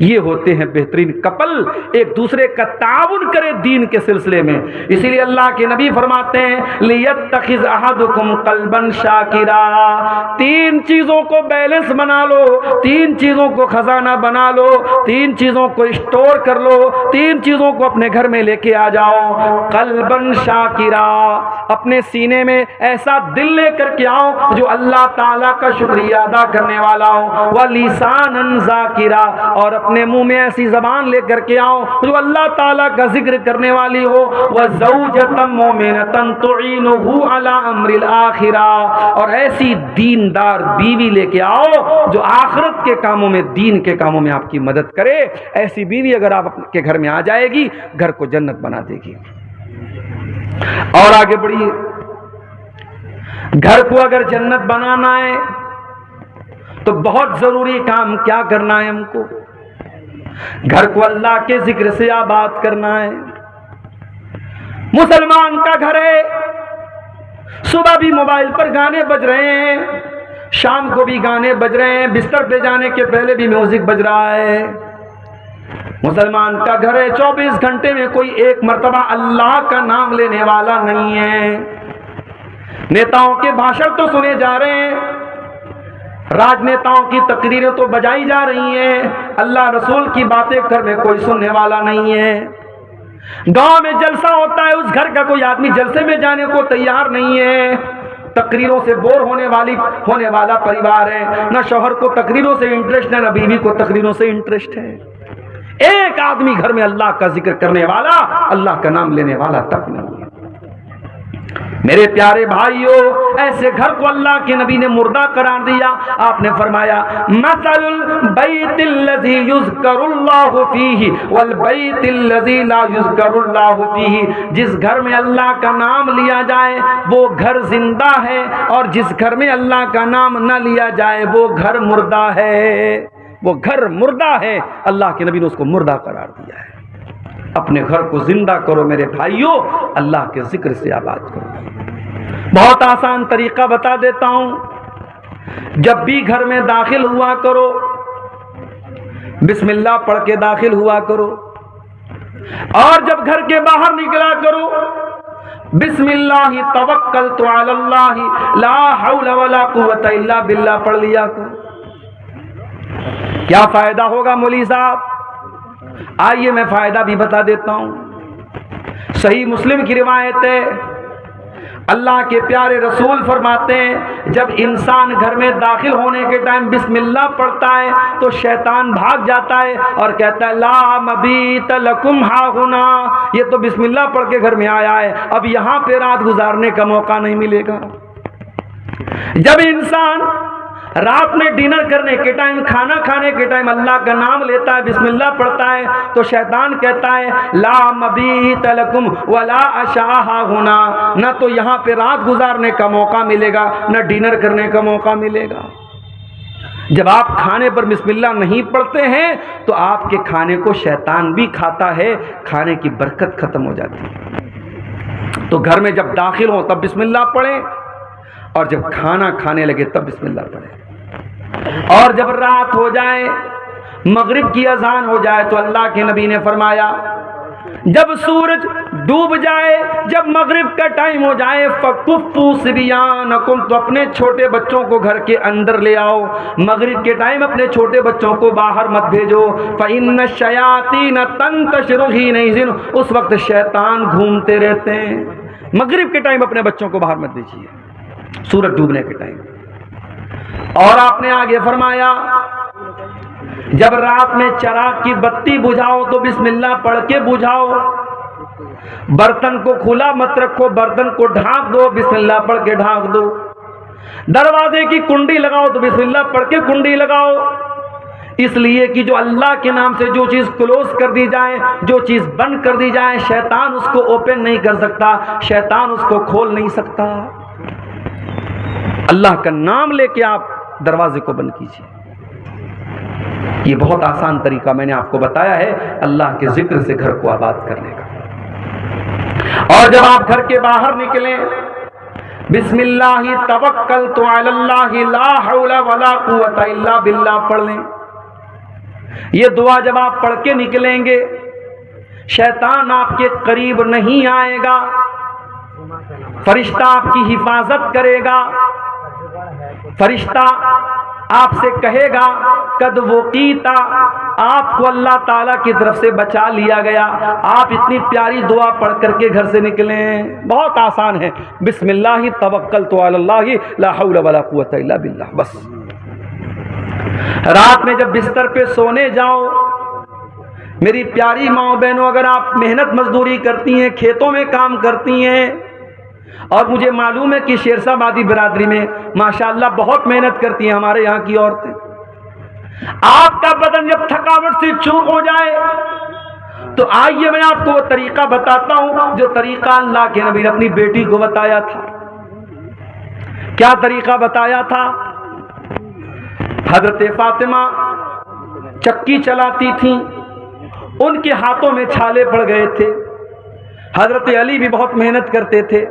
ये होते हैं बेहतरीन कपल, एक दूसरे का ताउन करे दीन के सिलसिले में। इसीलिए अल्लाह के नबी फरमाते हैं लियत्तखिज़ अहदुकुम क़ल्बन शाकिरा, तीन चीज़ों को बैलेंस बना लो, तीन चीज़ों को खजाना बना लो, तीन चीज़ों को स्टोर कर लो, तीन चीज़ों को अपने घर में लेके आ जाओ। क़ल्बन शाकिरा, अपने सीने में ऐसा दिल लेकर के आओ जो अल्लाह ताला का शुक्रिया अदा करने वाला हो। व लिसानन ज़ाकिरा, और अपने मुंह में ऐसी जबान लेकर के आओ जो अल्लाह ताला का जिक्र करने वाली हो। व ज़ौजतन मुमिनतन तुईनुहु अला अम्रिल आखिरा, और ऐसी दीनदार बीवी लेके आओ जो आखिरत के कामों में, दीन के कामों में आपकी मदद करे। ऐसी बीवी अगर आपके घर में आ जाएगी, घर को जन्नत बना देगी। और आगे बढ़िए, घर को अगर जन्नत बनाना है तो बहुत जरूरी काम क्या करना है हमको? घर को अल्लाह के जिक्र से आबाद करना है। मुसलमान का घर है, सुबह भी मोबाइल पर गाने बज रहे हैं, शाम को भी गाने बज रहे हैं, बिस्तर पे जाने के पहले भी म्यूजिक बज रहा है। मुसलमान का घर है, 24 घंटे में कोई एक मर्तबा अल्लाह का नाम लेने वाला नहीं है। नेताओं के भाषण तो सुने जा रहे हैं, राजनेताओं की तकरीरें तो बजाई जा रही हैं, अल्लाह रसूल की बातें घर में कोई सुनने वाला नहीं है। गांव में जलसा होता है, उस घर का कोई आदमी जलसे में जाने को तैयार नहीं है। तकरीरों से बोर होने वाला परिवार है, ना शौहर को तकरीरों से इंटरेस्ट है, ना बीवी को तकरीरों से इंटरेस्ट है। एक आदमी घर में अल्लाह का जिक्र करने वाला, अल्लाह का नाम लेने वाला तक नहीं है। मेरे प्यारे भाइयों, ऐसे घर को अल्लाह के नबी ने मुर्दा करार दिया। आपने फरमाया मसलुल बैतिल्लज़ी युज़करुल्लाहु फीही वल बैतिल्लज़ी ला युज़करुल्लाहु फीही, जिस घर में अल्लाह का नाम लिया जाए वो घर जिंदा है, और जिस घर में अल्लाह का नाम न लिया जाए वो घर मुर्दा है। वो घर मुर्दा है, अल्लाह के नबी ने उसको मुर्दा करार दिया है। अपने घर को जिंदा करो मेरे भाइयों, अल्लाह के जिक्र से आबाद करो। बहुत आसान तरीका बता देता हूं। जब भी घर में दाखिल हुआ करो, बिस्मिल्लाह पढ़ के दाखिल हुआ करो, और जब घर के बाहर निकला करो बिस्मिल्लाह तवक्कलतु अलल्लाह ला हौला वला कुव्वता इल्ला बिल्लाह पढ़ लिया करो। क्या फायदा होगा मौलवी साहब? आइए मैं फायदा भी बता देता हूं। सही मुस्लिम की रिवायत है, अल्लाह के प्यारे रसूल फरमाते हैं जब इंसान घर में दाखिल होने के टाइम बिस्मिल्लाह पढ़ता है तो शैतान भाग जाता है और कहता है ला मबीत लकुम हाहुना, ये तो बिस्मिल्लाह पढ़ के घर में आया है, अब यहां पे रात गुजारने का मौका नहीं मिलेगा। जब इंसान रात में डिनर करने के टाइम, खाना खाने के टाइम अल्लाह का नाम लेता है, बिस्मिल्लाह पढ़ता है, तो शैतान कहता है ला मबीत लकुम वला अशाहा हुना, न तो यहाँ पे रात गुजारने का मौका मिलेगा, न डिनर करने का मौका मिलेगा। जब आप खाने पर बिस्मिल्लाह नहीं पढ़ते हैं तो आपके खाने को शैतान भी खाता है, खाने की बरकत खत्म हो जाती है। तो घर में जब दाखिल हो तब बिस्मिल्लाह पढ़ें, और जब खाना खाने लगे तब बिस्मिल्लाह पढ़ें। और जब रात हो जाए, मगरिब की अजान हो जाए, तो अल्लाह के नबी ने फरमाया जब सूरज डूब जाए, जब मगरिब का टाइम हो जाए, फकुफ्फू सिबियानकुम, तो अपने छोटे बच्चों को घर के अंदर ले आओ। मगरिब के टाइम अपने छोटे बच्चों को बाहर मत भेजो। फ़इन्न शयातीन तंतशिरु हीन इज़िन, उस वक्त शैतान घूमते रहते हैं। मगरिब के टाइम अपने बच्चों को बाहर मत भेजिए, सूरज डूबने के टाइम। और आपने आगे फरमाया जब रात में चिराग की बत्ती बुझाओ तो बिस्मिल्लाह पढ़ के बुझाओ। बर्तन को खुला मत रखो, बर्तन को ढांक दो, बिस्मिल्लाह पढ़ के ढांक दो। दरवाजे की कुंडी लगाओ तो बिस्मिल्लाह पढ़ के कुंडी लगाओ, इसलिए कि जो अल्लाह के नाम से जो चीज क्लोज कर दी जाए, जो चीज बंद कर दी जाए, शैतान उसको ओपन नहीं कर सकता, शैतान उसको खोल नहीं सकता। अल्लाह का नाम लेके आप दरवाजे को बंद कीजिए। ये बहुत आसान तरीका मैंने आपको बताया है अल्लाह के जिक्र से घर को आबाद करने का। और जब आप घर के बाहर निकले बिस्मिल्लाहि तवक्कलतु अलल्लाहि ला हौला वला कुव्वता इल्ला बिल्लाह पढ़ लें। ये दुआ जब आप पढ़ के निकलेंगे, शैतान आपके करीब नहीं आएगा, फरिश्ता आपकी हिफाजत करेगा, फरिश्ता आपसे कहेगा कद वकीता, आपको अल्लाह ताला की तरफ से बचा लिया गया। आप इतनी प्यारी दुआ पढ़ करके घर से निकलें, बहुत आसान है। बिस्मिल्लाहि तवक्कलतु अलल्लाहि ला हौला वला कुव्वता इल्ला बिल्लाह। बस रात में जब बिस्तर पे सोने जाओ, मेरी प्यारी माओ बहनों, अगर आप मेहनत मजदूरी करती हैं, खेतों में काम करती हैं, और मुझे मालूम है कि शेरशाबादी बिरादरी में माशाअल्लाह बहुत मेहनत करती हैं हमारे यहाँ की औरतें, आपका बदन जब थकावट से चूर हो जाए तो आइए मैं आपको वो तरीका बताता हूं जो तरीका अल्लाह के नबी ने अपनी बेटी को बताया था। क्या तरीका बताया था? हजरत फातिमा चक्की चलाती थी, उनके हाथों में छाले पड़ गए थे। हजरत अली भी बहुत मेहनत करते थे।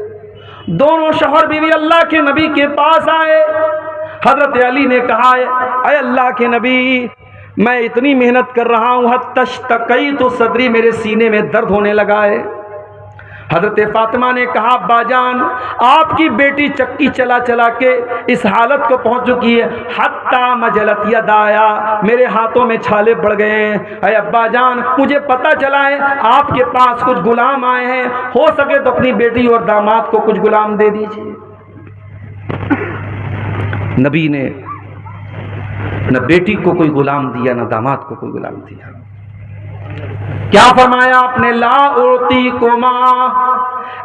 दोनों शौहर बीवी अल्लाह के नबी के पास आए। हजरत अली ने कहा, अय अल्लाह के नबी, मैं इतनी मेहनत कर रहा हूं, हत्तशतकई तो सदरी, मेरे सीने में दर्द होने लगा है। हजरत फातिमा ने कहा, बाजान, आपकी बेटी चक्की चला चला के इस हालत को पहुंच चुकी है, हत्ता मजलत यदाया, मेरे हाथों में छाले पड़ गए हैं। अय अब्बा जान, मुझे पता चला है आपके पास कुछ गुलाम आए हैं, हो सके तो अपनी बेटी और दामाद को कुछ गुलाम दे दीजिए। नबी ने न बेटी को कोई गुलाम दिया, न दामाद को कोई गुलाम दिया। क्या फरमाया आपने? ला उती कुमा,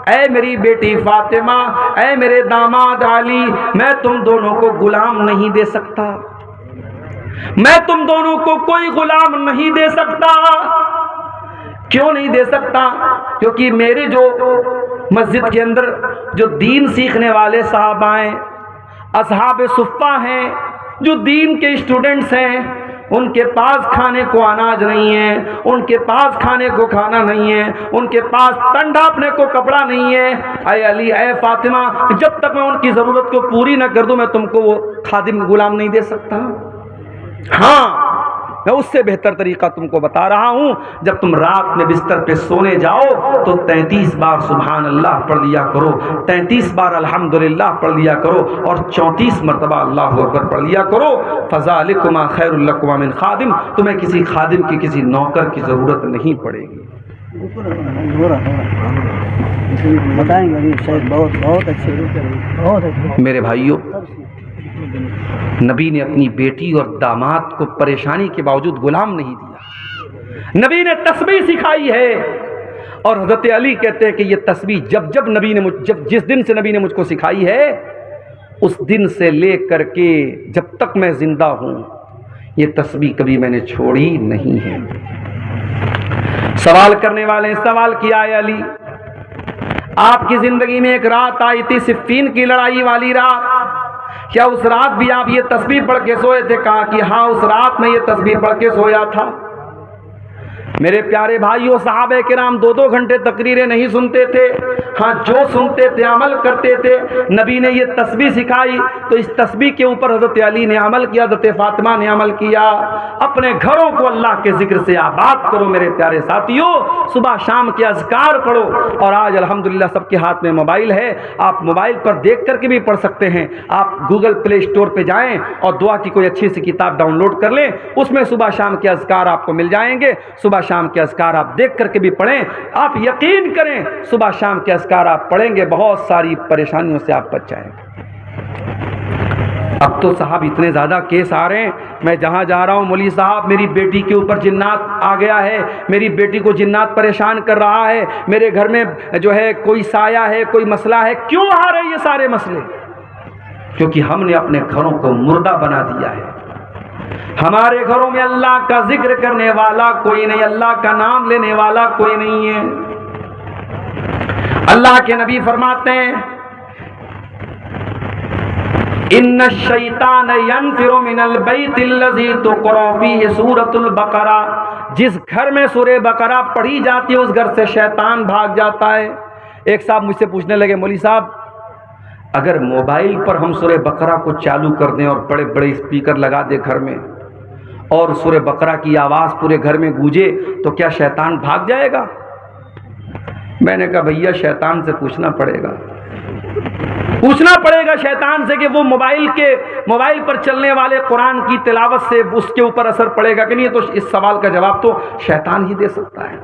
ऐ मेरी बेटी फातिमा, ऐ मेरे दामाद अली, मैं तुम दोनों को गुलाम नहीं दे सकता, मैं तुम दोनों को कोई गुलाम नहीं दे सकता। क्यों नहीं दे सकता? क्योंकि मेरे जो मस्जिद के अंदर जो दीन सीखने वाले साहबाएं, असहाब सुफ़्फ़ा हैं, जो दीन के स्टूडेंट्स हैं, उनके पास खाने को अनाज नहीं है, उनके पास खाने को खाना नहीं है, उनके पास तन ढांपने को कपड़ा नहीं है। ऐ अली, ऐ फातिमा, जब तक मैं उनकी ज़रूरत को पूरी न कर दूं, मैं तुमको वो खादिम गुलाम नहीं दे सकता। हाँ, मैं उससे बेहतर तरीका तुमको बता रहा हूं। जब तुम रात में बिस्तर पे सोने जाओ तो 33 बार सुभान अल्लाह पढ़ लिया करो, 33 बार अल्हम्दुलिल्लाह पढ़ लिया करो, और 34 मरतबा अल्लाहु अकबर पढ़ लिया करो। फ़ज़ालिकुमा खैरुल लकुमा मिन खादिम, तुम्हें किसी खादिम की, किसी नौकर की ज़रूरत नहीं पड़ेगी। बताएंगे शायद बहुत अच्छे। मेरे भाइयों, नबी ने अपनी बेटी और दामाद को परेशानी के बावजूद गुलाम नहीं दिया। नबी ने तस्बीह सिखाई है, और हज़रत अली कहते हैं कि ये तस्बीह जिस दिन से नबी ने मुझको सिखाई है, उस दिन से लेकर के जब तक मैं जिंदा हूं, ये तस्बीह कभी मैंने छोड़ी नहीं है। सवाल करने वाले ने सवाल किया, है अली, आपकी जिंदगी में एक रात आई थी, सिफ़ीन की लड़ाई वाली रात, क्या उस रात भी आप ये तस्बीह पढ़ के सोए थे? कहा कि हाँ, उस रात में ये तस्बीह पढ़ के सोया था। मेरे प्यारे भाइयों, सहाबे किराम 2-2 घंटे तकरीरें नहीं सुनते थे, हाँ, जो सुनते थे अमल करते थे। नबी ने ये तस्बीह सिखाई तो इस तस्बीह के ऊपर हज़रत अली ने अमल किया, हज़रत फातिमा ने अमल किया। अपने घरों को अल्लाह के जिक्र से आबाद करो मेरे प्यारे साथियों, सुबह शाम के अज़कार पढ़ो। और आज अल्हम्दुलिल्लाह सबके हाथ में मोबाइल है, आप मोबाइल पर देख करके भी पढ़ सकते हैं। आप गूगल प्ले स्टोर पर जाएँ और दुआ की कोई अच्छी सी किताब डाउनलोड कर लें, उसमें सुबह शाम के अज़कार आपको मिल जाएंगे। सुबह शाम के अज़कार आप देख करके भी पढ़ें। आप यकीन करें, सुबह शाम के अज़कार आप पढ़ेंगे, बहुत सारी परेशानियों से आप बच जाएंगे। अब तो साहब इतने ज़्यादा केस आ रहे हैं, मैं जहाँ जा रहा हूँ, मौलवी साहब मेरी बेटी के ऊपर जिन्नात आ गया है, मेरी बेटी को जिन्नात परेशान कर रहा है, मेरे घर में जो है कोई साया है, कोई मसला है। क्यों आ रहे ये सारे मसले? क्योंकि हमने अपने घरों को मुर्दा बना दिया है। हमारे घरों में अल्लाह का जिक्र करने वाला कोई नहीं, अल्लाह का नाम लेने वाला कोई नहीं है। अल्लाह के नबी फरमाते हैं, इन्ना शैतान यनफिरु मिनल बैतिल्लज़ी तुक़रा फ़ीहि सूरतुल बक़रा, जिस घर में सूरह बकरा पढ़ी जाती है उस घर से शैतान भाग जाता है। एक साहब मुझसे पूछने लगे, मौलवी साहब अगर मोबाइल पर हम सूरह बकरा को चालू कर दें और बड़े बड़े स्पीकर लगा दें घर में, और सूरह बकरा की आवाज़ पूरे घर में गूंजे तो क्या शैतान भाग जाएगा? मैंने कहा भैया शैतान से पूछना पड़ेगा शैतान से कि वो मोबाइल पर चलने वाले कुरान की तिलावत से उसके ऊपर असर पड़ेगा कि नहीं। तो इस सवाल का जवाब तो शैतान ही दे सकता है।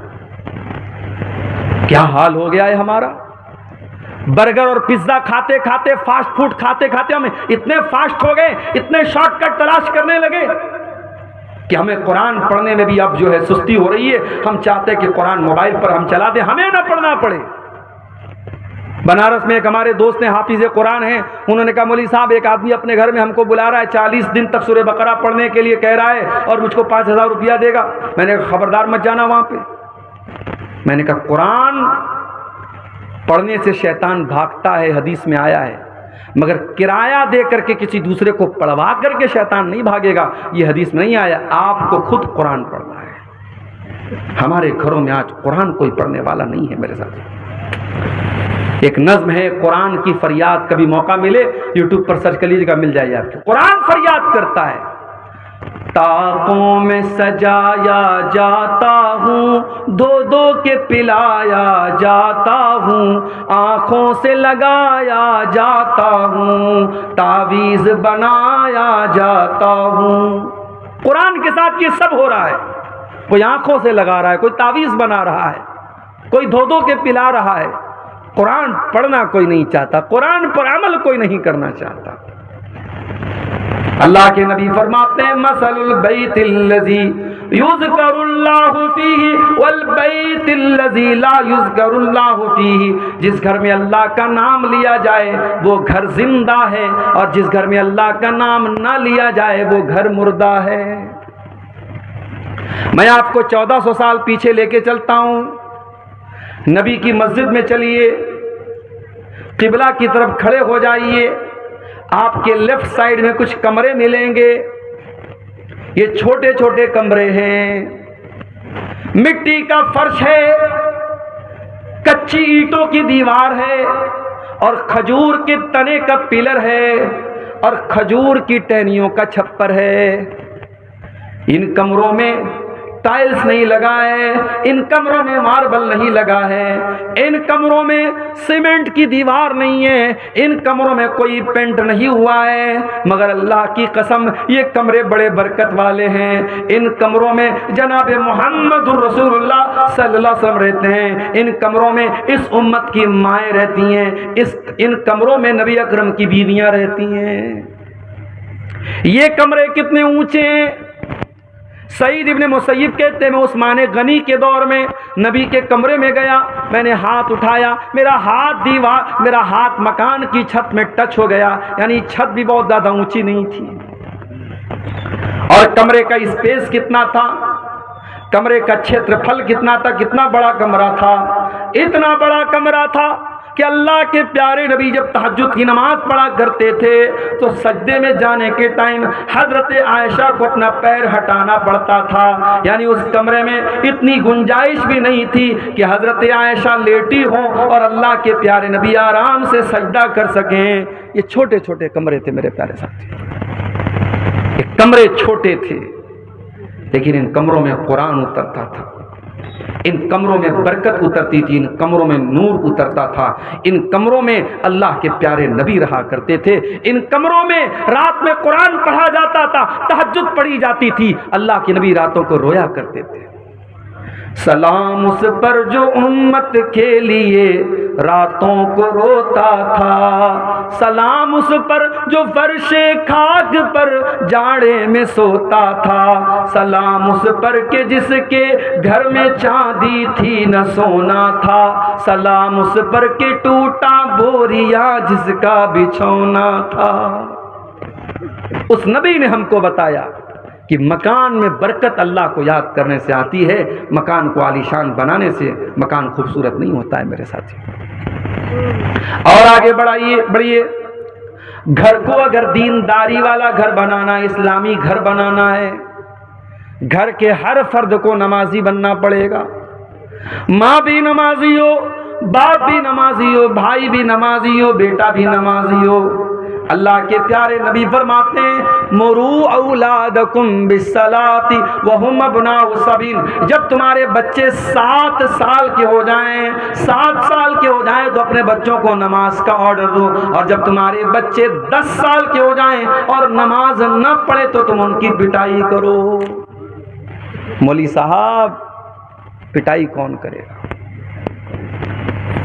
क्या हाल हो गया है हमारा। बर्गर और पिज्जा खाते खाते, फास्ट फूड खाते खाते हम इतने फास्ट हो गए, इतने शॉर्टकट तलाश करने लगे कि हमें कुरान पढ़ने में भी अब जो है सुस्ती हो रही है। हम चाहते हैं कि कुरान मोबाइल पर हम चला दें, हमें ना पढ़ना पड़े। बनारस में एक हमारे दोस्त ने, हाफिज कुरान हैं, उन्होंने कहा मौलवी साहब एक आदमी अपने घर में हमको बुला रहा है, 40 दिन तक सूरह बकरा पढ़ने के लिए कह रहा है और मुझको 5000 रुपया देगा। मैंने कहा खबरदार मत जाना वहां पे। मैंने कहा कुरान पढ़ने से शैतान भागता है, हदीस में आया है, मगर किराया दे करके किसी दूसरे को पढ़वा करके शैतान नहीं भागेगा, ये हदीस में नहीं आया। आपको खुद कुरान पढ़ना है। हमारे घरों में आज कुरान कोई पढ़ने वाला नहीं है मेरे साथ। एक नज्म है कुरान की फरियाद, कभी मौका मिले यूट्यूब पर सर्च कर लीजिएगा, मिल जाएगी आपको। कुरान फरियाद करता है, ताकों में सजाया जाता हूँ, दो दो के पिलाया जाता हूँ, आँखों से लगाया जाता हूँ, तावीज़ बनाया जाता हूँ। कुरान के साथ ये सब हो रहा है। कोई आँखों से लगा रहा है, कोई तावीज़ बना रहा है, कोई दो दो के पिला रहा है। कुरान पढ़ना कोई नहीं चाहता, कुरान पर अमल कोई नहीं करना चाहता। अल्लाह के नबी फरमाते हैं मसलुल बैतिल्लज़ी युज़करुल्लाहु फीही वल बैतिल्लज़ी ला युज़करुल्लाहु फीही। जिस घर में अल्लाह का नाम लिया जाए वो घर जिंदा है, और जिस घर में अल्लाह का नाम ना लिया जाए वो घर मुर्दा है। मैं आपको 1400 साल पीछे लेके चलता हूं। नबी की मस्जिद में चलिए, किबला की तरफ खड़े हो जाइए, आपके लेफ्ट साइड में कुछ कमरे मिलेंगे। ये छोटे छोटे कमरे हैं, मिट्टी का फर्श है, कच्ची ईंटों की दीवार है, और खजूर के तने का पिलर है, और खजूर की टहनियों का छप्पर है। इन कमरों में टाइल्स नहीं लगा है, इन कमरों में मार्बल नहीं लगा है, इन कमरों में सीमेंट की दीवार नहीं है, इन कमरों में कोई पेंट नहीं हुआ है, मगर अल्लाह की कसम ये कमरे बड़े बरकत वाले हैं। इन कमरों में जनाब मोहम्मद रसूलुल्लाह सल्लल्लाहु अलैहि वसल्लम रहते हैं। इन कमरों में इस उम्मत की माएँ रहती हैं, इन कमरों में नबी अकरम की बीवियां रहती हैं। ये कमरे कितने ऊंचे हैं। सईद इब्ने मुसय्यब कहते हैं मैं उस्मान गनी के दौर में नबी के कमरे में गया, मैंने हाथ उठाया, मेरा हाथ मकान की छत में टच हो गया, यानी छत भी बहुत ज्यादा ऊंची नहीं थी। और कमरे का स्पेस कितना था, कमरे का क्षेत्रफल कितना था, कितना बड़ा कमरा था। इतना बड़ा कमरा था कि अल्लाह के प्यारे नबी जब तहज्जुद की नमाज पढ़ा करते थे तो सजदे में जाने के टाइम हजरत आयशा को अपना पैर हटाना पड़ता था, यानी उस कमरे में इतनी गुंजाइश भी नहीं थी कि हजरत आयशा लेटी हो और अल्लाह के प्यारे नबी आराम से सजदा कर सकें। ये छोटे छोटे कमरे थे मेरे प्यारे साथी, ये कमरे छोटे थे, लेकिन इन कमरों में कुरान उतरता था, इन कमरों में बरकत उतरती थी, इन कमरों में नूर उतरता था, इन कमरों में अल्लाह के प्यारे नबी रहा करते थे, इन कमरों में रात में कुरान पढ़ा जाता था, तहज्जुद पढ़ी जाती थी, अल्लाह के नबी रातों को रोया करते थे। सलाम उस पर जो उम्मत के लिए रातों को रोता था, सलाम उस पर जो फर्शे खाक पर जाड़े में सोता था, सलाम उस पर के जिसके घर में चांदी थी न सोना था, सलाम उस पर के टूटा बोरिया जिसका बिछौना था। उस नबी ने हमको बताया कि मकान में बरकत अल्लाह को याद करने से आती है, मकान को आलीशान बनाने से मकान खूबसूरत नहीं होता है मेरे साथी। और आगे बढ़िए, घर को अगर दीनदारी वाला घर बनाना, इस्लामी घर बनाना है, घर के हर फर्द को नमाजी बनना पड़ेगा। माँ भी नमाजी हो, बाप भी नमाजी हो, भाई भी नमाजी हो, बेटा भी नमाजी हो। अल्लाह के प्यारे नबी फरमाते हैं मुरू औलादकुम बिस्सलाति वहुम अब्नाउ सबील। जब तुम्हारे बच्चे 7 साल के हो जाएं, 7 साल के हो जाएं तो अपने बच्चों को नमाज का ऑर्डर दो, और जब तुम्हारे बच्चे 10 साल के हो जाएं और नमाज न पढ़े तो तुम उनकी पिटाई करो। मौलवी साहब, पिटाई कौन करेगा?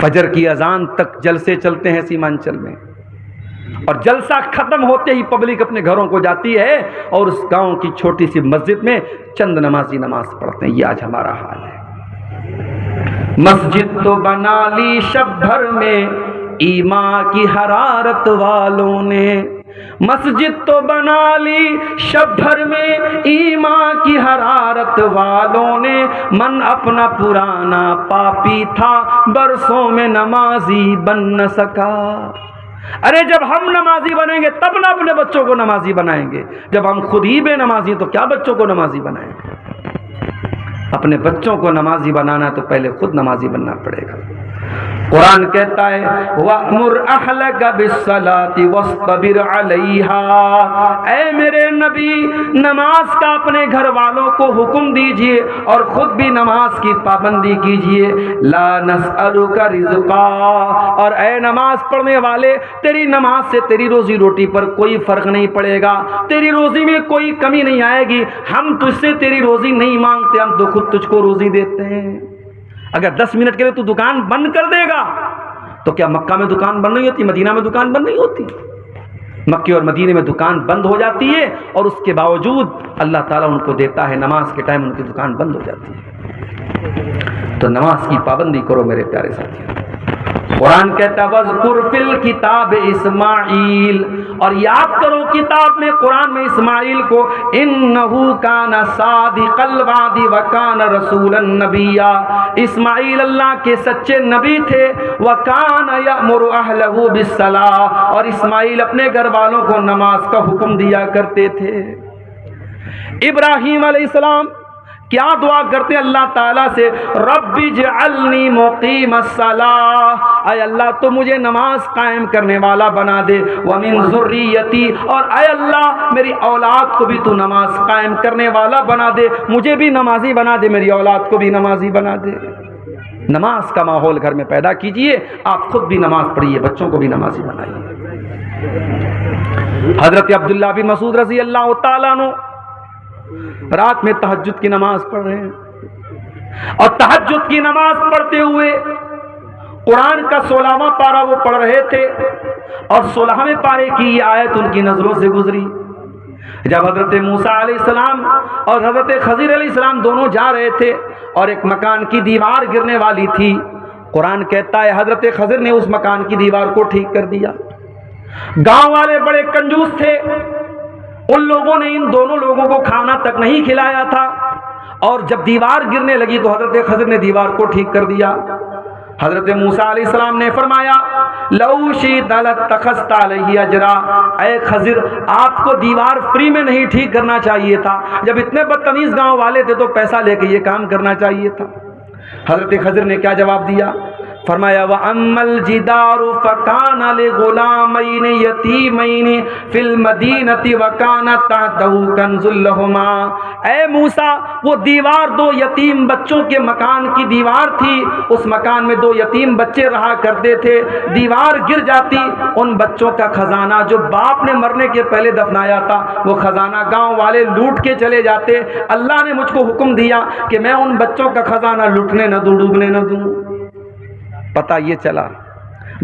फजर की अजान तक जलसे चलते हैं सीमांचल में, और जलसा खत्म होते ही पब्लिक अपने घरों को जाती है और उस गांव की छोटी सी मस्जिद में चंद नमाजी नमाज पढ़ते हैं। ये आज हमारा हाल है। मस्जिद तो बना ली शब भर में ईमान की हरारत वालों ने, मस्जिद तो बना ली शब भर में ईमान की हरारत वालों ने, मन अपना पुराना पापी था बरसों में नमाजी बन न सका। अरे जब हम नमाजी बनेंगे तब ना अपने बच्चों को नमाजी बनाएंगे, जब हम खुद ही बेनमाजी तो क्या बच्चों को नमाजी बनाएंगे? अपने बच्चों को नमाजी बनाना तो पहले खुद नमाजी बनना पड़ेगा। कुरान कहता है वअमुर अहलका बिस्सलाति वस्तबिर अलैहा, ऐ मेरे नबी नमाज का अपने घर वालों को हुक्म दीजिए और खुद भी नमाज की पाबंदी कीजिए। ला नसअलुका रिज़्क़ा, और ऐ नमाज पढ़ने वाले तेरी नमाज से तेरी रोजी रोटी पर कोई फर्क नहीं पड़ेगा, तेरी रोजी में कोई कमी नहीं आएगी। हम तुझसे तेरी रोजी नहीं मांगते, हम तो खुद तुझको रोजी देते हैं। अगर 10 मिनट के लिए तू दुकान बंद कर देगा तो क्या मक्का में दुकान बंद नहीं होती, मदीना में दुकान बंद नहीं होती? मक्के और मदीने में दुकान बंद हो जाती है और उसके बावजूद अल्लाह ताला उनको देता है, नमाज के टाइम उनकी दुकान बंद हो जाती है। तो नमाज की पाबंदी करो मेरे प्यारे साथियों। कुरान कहता है वज़कुर फिल किताब इस्माइल, और याद करो किताब में कुरान में इस्माइल को, इन्नहु काना सादिक़ल वादी व काना रसूलन नबिया। इस्माइल अल्लाह के सच्चे नबी थे। व काना यअमुरु अहलहु बिस्सलाह, और इस्माइल अपने घर वालों को नमाज का हुक्म दिया करते थे। इब्राहीम अलैहिस्सलाम क्या दुआ करते अल्लाह ताला से? रब्बि जअलनी मुक़ीमस्सलाह, ऐ अल्लाह तो मुझे नमाज कायम करने वाला बना दे। व मिन ज़ुर्रियती, और ऐ अल्लाह मेरी औलाद को भी तू नमाज कायम करने वाला बना दे, मुझे भी नमाजी बना दे, मेरी औलाद को भी नमाजी बना दे। नमाज का माहौल घर में पैदा कीजिए, आप खुद भी नमाज पढ़िए, बच्चों को भी नमाजी बनाइए। हजरत अब्दुल्लाह बिन मसूद रज़ी अल्लाह तआला अन्हु रात में तहज्जुद की नमाज पढ़ रहे हैं, और तहज्जुद की नमाज पढ़ते हुए कुरान का 16वां पारा वो पढ़ रहे थे, और 16वें पारे की ये आयत उनकी नजरों से गुजरी। जब हजरत मूसा अलैहिस्सलाम और हजरत खज़िर अलैहिस्सलाम दोनों जा रहे थे और एक मकान की दीवार गिरने वाली थी, कुरान कहता है हजरत खज़िर ने उस मकान की दीवार को ठीक कर दिया। गांव वाले बड़े कंजूस थे, उन लोगों ने इन दोनों लोगों को खाना तक नहीं खिलाया था, और जब दीवार गिरने लगी तो हजरत खज़िर ने दीवार को ठीक कर दिया। हजरत मूसा अलैहिस्सलाम ने फरमाया लौ शि'ता लत्तख़ज़्ता अलैहि अजरा, ऐ खज़िर आपको दीवार फ्री में नहीं ठीक करना चाहिए था, जब इतने बदतमीज गांव वाले थे तो पैसा लेके ये काम करना चाहिए था। हजरत खज़िर ने क्या जवाब दिया? फरमाया व अम्मल जिदारु फकाना लिगुलामैन यतीमैन फिल मदीनति व काना तहतहु कंजुल लहुमा, ऐ मूसा वो दीवार 2 यतीम बच्चों के मकान की दीवार थी, उस मकान में 2 यतीम बच्चे रहा करते थे, दीवार गिर जाती, उन बच्चों का खजाना जो बाप ने मरने के पहले दफनाया था वो खजाना गांव वाले लूट के चले जाते। अल्लाह ने मुझको हुक्म दिया कि मैं उन बच्चों का खजाना लूटने न दूं, डूबने न दूं। पता ये चला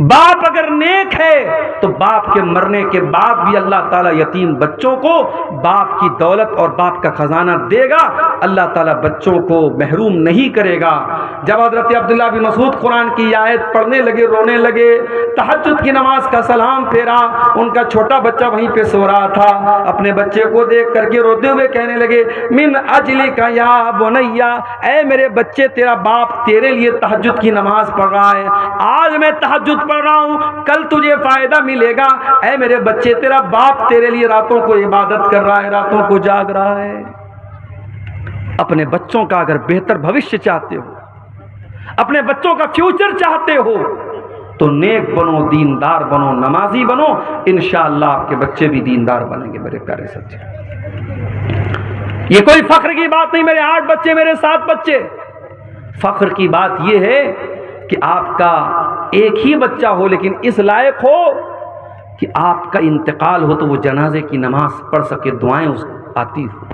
बाप अगर नेक है तो बाप के मरने के बाद भी अल्लाह ताला यतीम बच्चों को बाप की दौलत और बाप का खजाना देगा, अल्लाह ताला बच्चों को महरूम नहीं करेगा। जब हज़रत अब्दुल्लाह बिन मसूद कुरान की आयत पढ़ने लगे, रोने लगे, तहज्जुद की नमाज का सलाम फेरा, उनका छोटा बच्चा वहीं पे सो रहा था, अपने बच्चे को देख करके रोते हुए कहने लगे मिन अजलिका या बुनैया, ऐ मेरे बच्चे तेरा बाप तेरे लिए तहज्जुद की नमाज पढ़ रहा है, आज मैं तहज्जुद पढ़ रहा हूं, कल तुझे फायदा मिलेगा। ऐ मेरे बच्चे तेरा बाप तेरे लिए रातों को इबादत कर रहा है, रातों को जाग रहा है। अपने बच्चों का अगर बेहतर भविष्य चाहते हो, अपने बच्चों का फ्यूचर चाहते हो, तो नेक बनो, दीनदार बनो, नमाजी बनो, इंशाअल्लाह आपके बच्चे भी दीनदार बनेंगे मेरे प्यारे सच्चे। ये कोई फख्र की बात नहीं, मेरे 8 बच्चे, मेरे 7 बच्चे। फख्र की बात यह है कि आपका एक ही बच्चा हो लेकिन इस लायक हो कि आपका इंतकाल हो तो वो जनाजे की नमाज पढ़ सके, दुआएं उसको आती हो।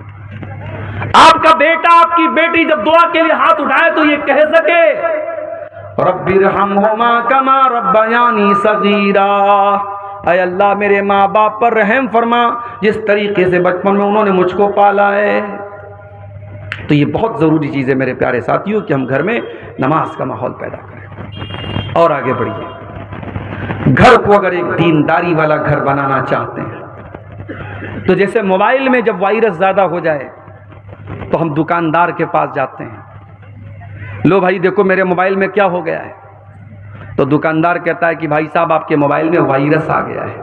आपका बेटा, आपकी बेटी जब दुआ के लिए हाथ उठाए तो ये कह सके रब्बिरहम्हुमा कमा रब्बयानी सगीरा, ऐ अल्लाह मेरे माँ बाप पर रहम फरमा जिस तरीके से बचपन में उन्होंने मुझको पाला है। तो ये बहुत ज़रूरी चीज़ है मेरे प्यारे साथियों कि हम घर में नमाज का माहौल पैदा करें। और आगे बढ़िए, घर को अगर एक दीनदारी वाला घर बनाना चाहते हैं तो जैसे मोबाइल में जब वायरस ज़्यादा हो जाए तो हम दुकानदार के पास जाते हैं, लो भाई देखो मेरे मोबाइल में क्या हो गया है। तो दुकानदार कहता है कि भाई साहब आपके मोबाइल में वायरस आ गया है,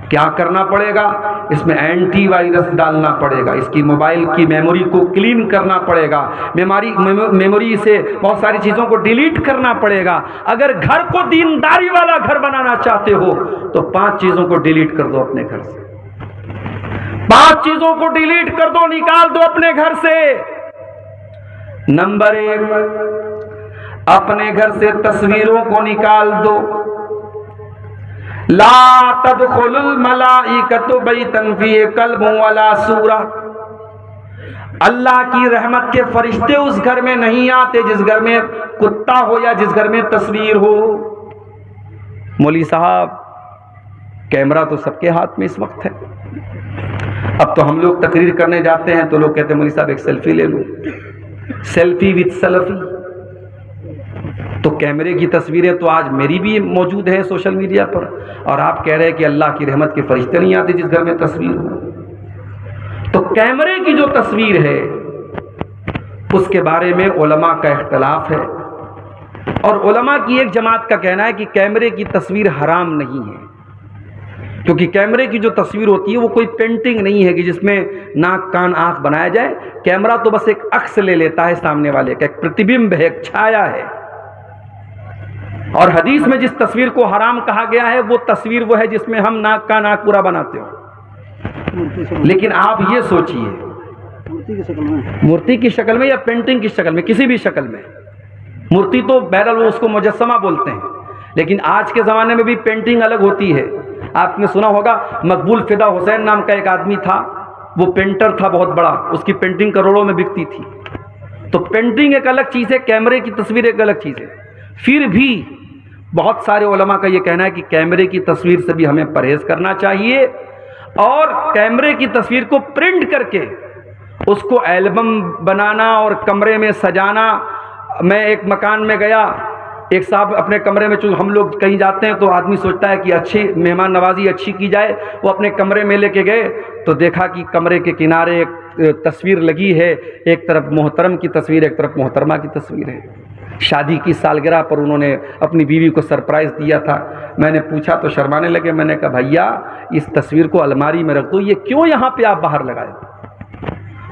क्या करना पड़ेगा, इसमें एंटी वायरस डालना पड़ेगा, इसकी मोबाइल की मेमोरी को क्लीन करना पड़ेगा, मेमोरी से बहुत सारी चीज़ों को डिलीट करना पड़ेगा। अगर घर को दीनदारी वाला घर बनाना चाहते हो तो 5 चीज़ों को डिलीट कर दो अपने घर से, 5 चीज़ों को डिलीट कर दो, निकाल दो अपने घर से। नंबर 1, अपने घर से तस्वीरों को निकाल दो। ला तदखुलुल मलाइकतु बैतन फीहि कल्बुन वला सूरा, अल्लाह की रहमत के फरिश्ते उस घर में नहीं आते जिस घर में कुत्ता हो या जिस घर में तस्वीर हो। मौली साहब कैमरा तो सबके हाथ में इस वक्त है। अब तो हम लोग तकरीर करने जाते हैं तो लोग कहते हैं मौली साहब एक सेल्फी ले लो, सेल्फी विद सेल्फी। तो कैमरे की तस्वीरें तो आज मेरी भी मौजूद है सोशल मीडिया पर, और आप कह रहे हैं कि अल्लाह की रहमत के फरिश्ते नहीं आते जिस घर में तस्वीर हो। तो कैमरे की जो तस्वीर है उसके बारे में उलमा का इख्तलाफ है, और उलमा की एक जमात का कहना है कि कैमरे की तस्वीर हराम नहीं है, क्योंकि कैमरे की जो तस्वीर होती है वो कोई पेंटिंग नहीं है कि जिसमें नाक कान आंख बनाया जाए। कैमरा तो बस एक अक्स ले लेता है सामने वाले का, एक प्रतिबिंब है, एक छाया है। और हदीस में जिस तस्वीर को हराम कहा गया है वो तस्वीर वो है जिसमें हम नाक का नाक पूरा बनाते हो। लेकिन आप ये सोचिए, मूर्ति की शक्ल में या पेंटिंग की शक्ल में, किसी भी शक्ल में, मूर्ति तो बहरहाल वो उसको मुजस्समा बोलते हैं, लेकिन आज के ज़माने में भी पेंटिंग अलग होती है। आपने सुना होगा मकबूल फिदा हुसैन नाम का एक आदमी था, वो पेंटर था बहुत बड़ा, उसकी पेंटिंग करोड़ों में बिकती थी। तो पेंटिंग एक अलग चीज़ है, कैमरे की तस्वीर एक अलग चीज़ है। फिर भी बहुत सारे उलमा का ये कहना है कि कैमरे की तस्वीर से भी हमें परहेज़ करना चाहिए, और कैमरे की तस्वीर को प्रिंट करके उसको एल्बम बनाना और कमरे में सजाना। मैं एक मकान में गया, एक साहब अपने कमरे में, चूँकि हम लोग कहीं जाते हैं तो आदमी सोचता है कि अच्छी मेहमान नवाजी अच्छी की जाए, वो अपने कमरे में लेके गए तो देखा कि कमरे के किनारे एक तस्वीर लगी है, एक तरफ मोहतरम की तस्वीर, एक तरफ मोहतरमा की तस्वीर है। शादी की सालगिरह पर उन्होंने अपनी बीवी को सरप्राइज़ दिया था। मैंने पूछा तो शर्माने लगे। मैंने कहा भैया इस तस्वीर को अलमारी में रख दो, ये क्यों यहाँ पे आप बाहर लगाए?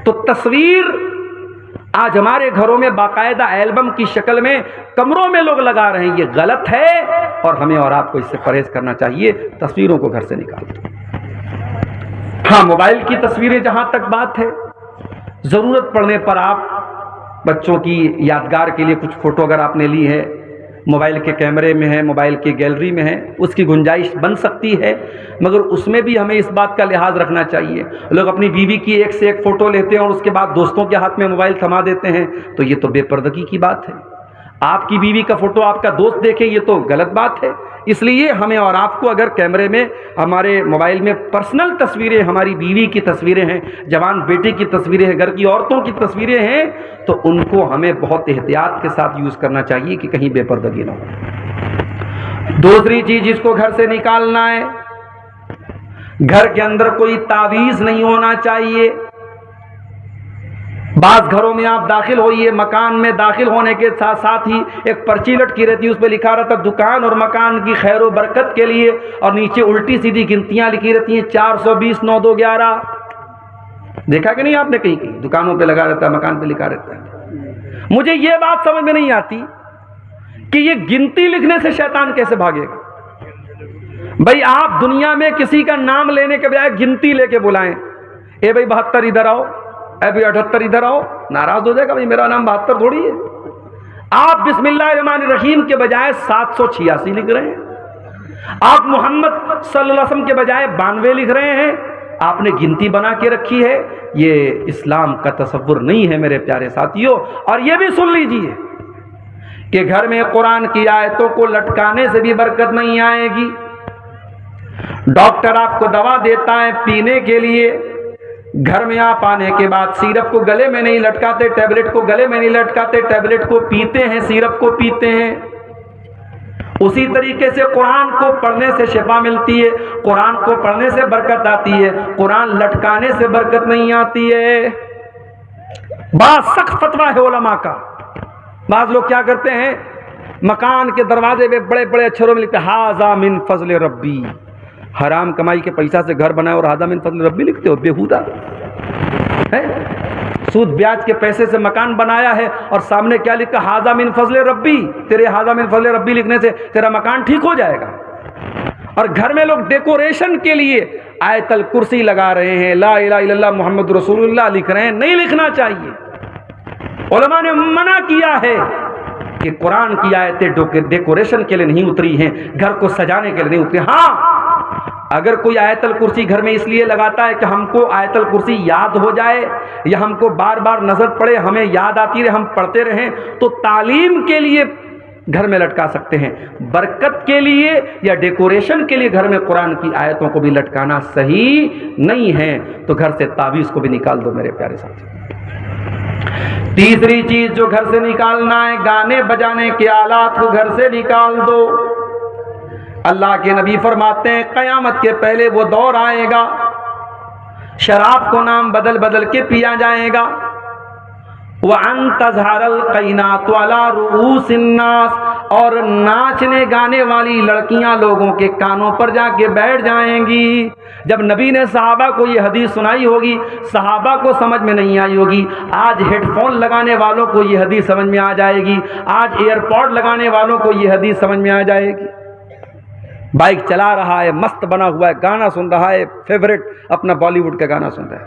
तो तस्वीर आज हमारे घरों में बाकायदा एल्बम की शक्ल में कमरों में लोग लगा रहे हैं, ये गलत है, और हमें और आपको इससे परहेज करना चाहिए। तस्वीरों को घर से निकाल दो। हाँ, मोबाइल की तस्वीरें जहां तक बात है, जरूरत पड़ने पर आप बच्चों की यादगार के लिए कुछ फोटो अगर आपने ली है, मोबाइल के कैमरे में है, मोबाइल की गैलरी में है, उसकी गुंजाइश बन सकती है, मगर उसमें भी हमें इस बात का लिहाज रखना चाहिए। लोग अपनी बीवी की एक से एक फ़ोटो लेते हैं और उसके बाद दोस्तों के हाथ में मोबाइल थमा देते हैं, तो ये तो बेपर्दगी की बात है। आपकी बीवी का फ़ोटो आपका दोस्त देखे, ये तो गलत बात है। इसलिए हमें और आपको अगर कैमरे में, हमारे मोबाइल में पर्सनल तस्वीरें, हमारी बीवी की तस्वीरें हैं, जवान बेटे की तस्वीरें हैं, घर की औरतों की तस्वीरें हैं, तो उनको हमें बहुत एहतियात के साथ यूज़ करना चाहिए कि कहीं बेपर्दगी ना हो। दूसरी चीज़ जिसको घर से निकालना है, घर के अंदर कोई तावीज़ नहीं होना चाहिए। बाज़ घरों में आप दाखिल होइए, मकान में दाखिल होने के साथ साथ ही एक पर्ची लटकी रहती है, उस पर लिखा रहता है दुकान और मकान की खैर व बरकत के लिए, और नीचे उल्टी सीधी गिनतियां लिखी रहती हैं 420 9 2 11। देखा कि नहीं आपने? कहीं कहीं दुकानों पे लगा रहता है, मकान पे लिखा रहता है। मुझे ये बात समझ में नहीं आती कि ये गिनती लिखने से शैतान कैसे भागेगा। भाई आप दुनिया में किसी का नाम लेने के बजाय गिनती लेके बुलाएं, ए भाई 72 इधर आओ, ए भाई 78 इधर आओ, नाराज हो जाएगा, भाई मेरा नाम 72 थोड़ी है। आप बिस्मिल्लाहिर्रहमानिर्रहीम के बजाय 786 लिख रहे हैं, आप मोहम्मद सल्लल्लाहु अलैहि वसल्लम के बजाय 92 लिख रहे हैं, आपने गिनती बना के रखी है। ये इस्लाम का तसव्वुर नहीं है मेरे प्यारे साथियों। और ये भी सुन लीजिए कि घर में कुरान की आयतों को लटकाने से भी बरकत नहीं आएगी। डॉक्टर आपको दवा देता है पीने के लिए, घर में आप आने के बाद सिरप को गले में नहीं लटकाते, टैबलेट को गले में नहीं लटकाते, टैबलेट को पीते हैं, सिरप को पीते हैं। उसी तरीके से कुरान को पढ़ने से शिफा मिलती है, कुरान को पढ़ने से बरकत आती है, कुरान लटकाने से बरकत नहीं आती है। बड़ा सख्त फतवा है उलमा का। बाज़ लोग क्या करते हैं, मकान के दरवाजे पे बड़े बड़े अक्षरों में लिखते हैं हाजा मिन फजल रब्बी। हराम कमाई के पैसा से घर बनाए और हाजा मिन फजल रब्बी लिखते हो, बेहुदा है। सूद ब्याज के पैसे से मकान बनाया है और सामने क्या लिखा, हाजा मिन फजल रब्बी। तेरे हाजा मिन फजल रब्बी लिखने से तेरा मकान ठीक हो जाएगा। और घर में लोग डेकोरेशन के लिए आयतल कुर्सी लगा रहे हैं, ला इलाहा इल्लल्लाह मुहम्मद रसूलुल्लाह लिख रहे हैं। नहीं लिखना चाहिए। उलमा ने मना किया है कि कुरान की आयतें डेकोरेशन के लिए नहीं उतरी हैं, घर को सजाने के लिए नहीं उतरी। हाँ, अगर कोई आयतल कुर्सी घर में इसलिए लगाता है कि हमको आयतल कुर्सी याद हो जाए या हमको बार बार नजर पड़े, हमें याद आती रहे, हम पढ़ते रहें, तो तालीम के लिए घर में लटका सकते हैं। बरकत के लिए या डेकोरेशन के लिए घर में कुरान की आयतों को भी लटकाना सही नहीं है। तो घर से तावीज़ को भी निकाल दो मेरे प्यारे साथी। तीसरी चीज जो घर से निकालना है, गाने बजाने के आलात को घर से निकाल दो। अल्लाह के नबी फरमाते हैं क़यामत के पहले वो दौर आएगा, शराब को नाम बदल बदल के पिया जाएगा। वअन तज़हरल क़ैनातु अला रुऊसिन नास, और नाचने गाने वाली लड़कियां लोगों के कानों पर जाके बैठ जाएंगी। जब नबी ने सहाबा को ये हदीस सुनाई होगी, सहाबा को समझ में नहीं आई होगी। आज हेडफोन लगाने वालों को ये हदीस समझ में आ जाएगी, आज एयरपॉड लगाने वालों को ये हदीस समझ में आ जाएगी। बाइक चला रहा है, मस्त बना हुआ है, गाना सुन रहा है, फेवरेट अपना बॉलीवुड का गाना सुन रहा है।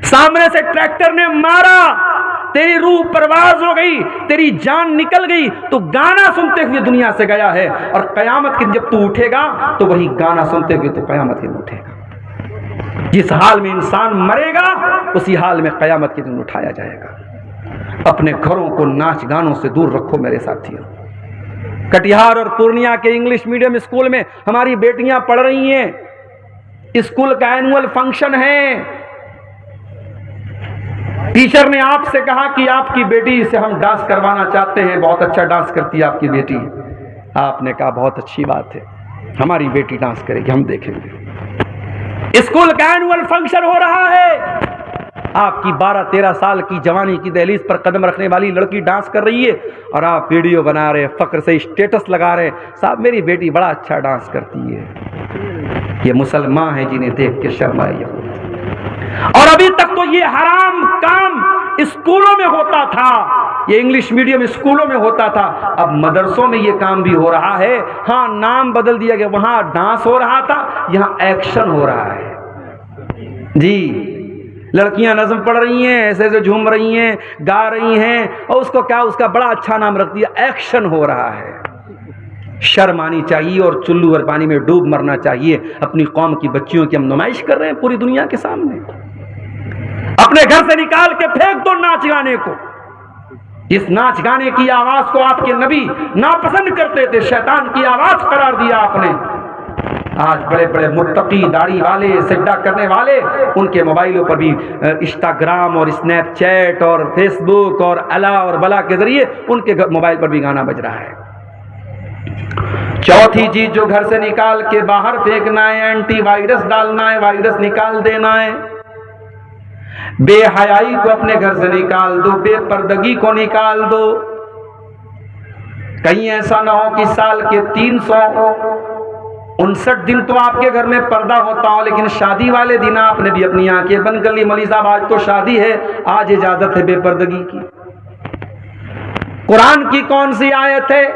सामने से ट्रैक्टर ने मारा, तेरी रूह परवाज हो गई, तेरी जान निकल गई, तो गाना सुनते हुए दुनिया से गया है। और कयामत के दिन जब तू उठेगा तो वही गाना सुनते हुए तो कयामत के दिन उठेगा। जिस हाल में इंसान मरेगा उसी हाल में कयामत के दिन उठाया जाएगा। अपने घरों को नाच गानों से दूर रखो मेरे साथियों। कटिहार और पूर्णिया के इंग्लिश मीडियम स्कूल में हमारी बेटियां पढ़ रही हैं। स्कूल का एनुअल फंक्शन है। टीचर ने आपसे कहा कि आपकी बेटी से हम डांस करवाना चाहते हैं, बहुत अच्छा डांस करती है आपकी बेटी। आपने कहा बहुत अच्छी बात है, हमारी बेटी डांस करेगी, हम देखेंगे। स्कूल का एनुअल फंक्शन हो रहा है, आपकी 12-13 साल की जवानी की दहलीज पर कदम रखने वाली लड़की डांस कर रही है और आप वीडियो बना रहे, फक्र से स्टेटस लगा रहे, साहब मेरी बेटी बड़ा अच्छा डांस करती है। ये मुसलमान है जिन्हें देख के शर्म आई। और अभी तक तो ये हराम काम स्कूलों में होता था, ये इंग्लिश मीडियम स्कूलों में होता था, अब मदरसों में ये काम भी हो रहा है। हाँ, नाम बदल दिया गया, वहां डांस हो रहा था, यहां एक्शन हो रहा है जी। लड़कियां नज़्म पढ़ रही हैं, ऐसे ऐसे झूम रही हैं, गा रही हैं, और उसको क्या, उसका बड़ा अच्छा नाम रख दिया, एक्शन हो रहा है। शर्म आनी चाहिए और चुल्लू और पानी में डूब मरना चाहिए। अपनी कौम की बच्चियों की हम नुमाइश कर रहे हैं पूरी दुनिया के सामने। अपने घर से निकाल के फेंक दो नाच गाने को। इस नाच गाने की आवाज को आपके नबी नापसंद करते थे, शैतान की आवाज करार दिया आपने। आज बड़े बड़े मुत्तकी दाढ़ी वाले, सजदा करने वाले, उनके मोबाइलों पर भी इंस्टाग्राम और स्नैपचैट और फेसबुक और अला और बला के जरिए उनके मोबाइल पर भी गाना बज रहा है। चौथी चीज जो घर से निकाल के बाहर फेंकना है, एंटीवायरस डालना है, वायरस निकाल देना है। बेहयाई को अपने घर से निकाल दो, बेपर्दगी को निकाल दो। कहीं ऐसा ना हो कि साल के 359 दिन तो आपके घर में पर्दा होता हो, लेकिन शादी वाले दिन आपने भी अपनी आंखें बंद कर ली। मौलवी साहब आज तो शादी है, आज इजाजत है बेपर्दगी की। कुरान की कौन सी आयत है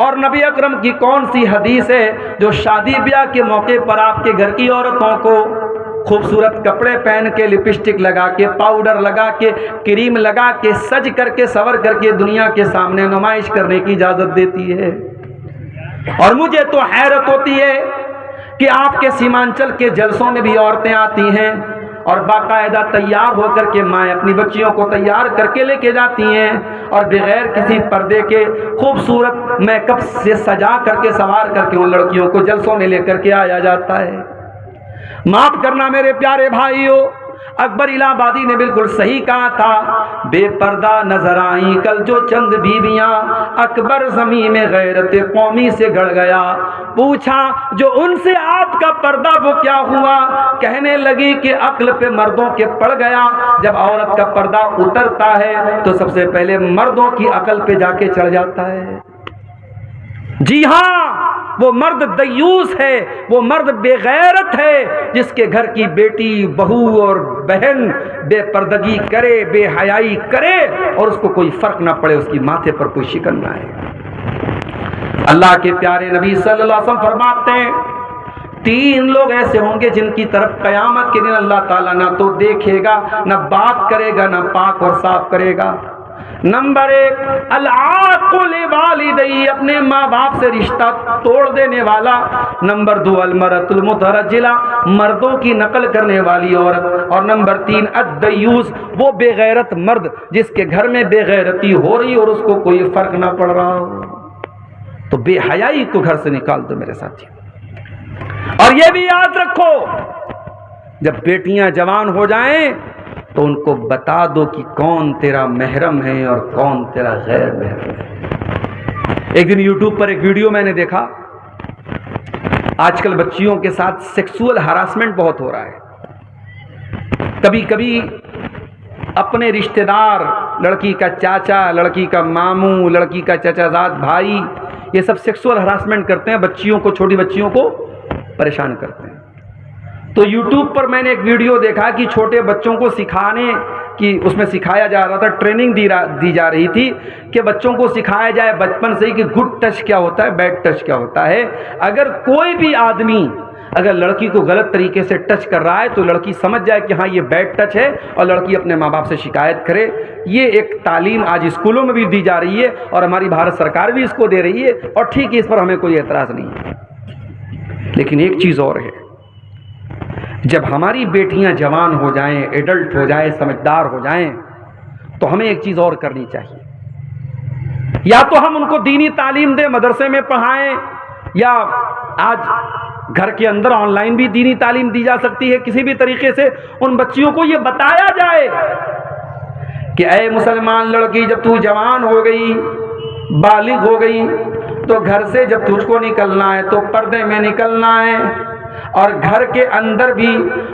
और नबी अकरम की कौन सी हदीस है जो शादी ब्याह के मौके पर आपके घर की औरतों को खूबसूरत कपड़े पहन के, लिपस्टिक लगा के, पाउडर लगा के, क्रीम लगा के, सज करके, सवर करके दुनिया के सामने नुमाइश करने की इजाजत देती है? और मुझे तो हैरत होती है कि आपके सीमांचल के जलसों में भी औरतें आती हैं और बाकायदा तैयार होकर के माएँ अपनी बच्चियों को तैयार करके लेके जाती हैं और बगैर किसी पर्दे के खूबसूरत मेकअप से सजा करके, सवार करके उन लड़कियों को जलसों में लेकर के आया जाता है। माफ करना मेरे प्यारे भाइयों, अकबर इलाहाबादी ने बिल्कुल सही कहा था, बेपर्दा नजर आई कल जो चंद बीबियां, अकबर ज़मीं में गैरत कौमी से गड़ गया। पूछा जो उनसे आपका पर्दा वो क्या हुआ? कहने लगी कि अक्ल पे मर्दों के पड़ गया। जब औरत का पर्दा उतरता है तो सबसे पहले मर्दों की अकल पे जाके चढ़ जाता है। जी हाँ, वो मर्द दयूस है, वो मर्द बेगैरत है जिसके घर की बेटी, बहू और बहन बेपर्दगी करे, बेहयाई करे और उसको कोई फर्क ना पड़े, उसकी माथे पर कोई शिकन ना आए। अल्लाह के प्यारे नबी सल्लल्लाहु अलैहि वसल्लम फरमाते हैं 3 लोग ऐसे होंगे जिनकी तरफ कयामत के दिन अल्लाह ताला ना तो देखेगा, ना बात करेगा, ना पाक और साफ करेगा। नंबर 1 अल-आक़ुल वालिदैहि, अपने माँ बाप से रिश्ता तोड़ देने वाला। नंबर 2 अल-मरअतुल मुतरज्जिला, मर्दों की नकल करने वाली औरत। और नंबर 3 अद-दयूस, वो बेगैरत मर्द जिसके घर में बेगैरती हो रही और उसको कोई फर्क ना पड़ रहा हो। तो बेहयाई को घर से निकाल दो मेरे साथी। और ये भी याद रखो, जब बेटियां जवान हो जाएं तो उनको बता दो कि कौन तेरा महरम है और कौन तेरा गैर महरम है। एक दिन यूट्यूब पर एक वीडियो मैंने देखा, आजकल बच्चियों के साथ सेक्सुअल हरासमेंट बहुत हो रहा है। कभी कभी अपने रिश्तेदार, लड़की का चाचा, लड़की का मामू, लड़की का चचाजाद भाई, ये सब सेक्सुअल हरासमेंट करते हैं, बच्चियों को, छोटी बच्चियों को परेशान करते हैं। तो YouTube पर मैंने एक वीडियो देखा कि छोटे बच्चों को सिखाने की, उसमें सिखाया जा रहा था, ट्रेनिंग दी जा रही थी कि बच्चों को सिखाया जाए बचपन से ही कि गुड टच क्या होता है, बैड टच क्या होता है। अगर कोई भी आदमी अगर लड़की को गलत तरीके से टच कर रहा है तो लड़की समझ जाए कि हाँ ये बैड टच है और लड़की अपने माँ बाप से शिकायत करे। ये एक तालीम आज स्कूलों में भी दी जा रही है और हमारी भारत सरकार भी इसको दे रही है और ठीक है, इस पर हमें कोई एतराज़ नहीं है। लेकिन एक चीज़ और है, जब हमारी बेटियां जवान हो जाएं, एडल्ट हो जाएं, समझदार हो जाएं, तो हमें एक चीज़ और करनी चाहिए। या तो हम उनको दीनी तालीम दें, मदरसे में पढ़ाएं, या आज घर के अंदर ऑनलाइन भी दीनी तालीम दी जा सकती है। किसी भी तरीके से उन बच्चियों को ये बताया जाए कि ऐ मुसलमान लड़की, जब तू जवान हो गई, बालिग हो गई, तो घर से जब तुझको निकलना है तो पर्दे में निकलना है। और घर के अंदर भी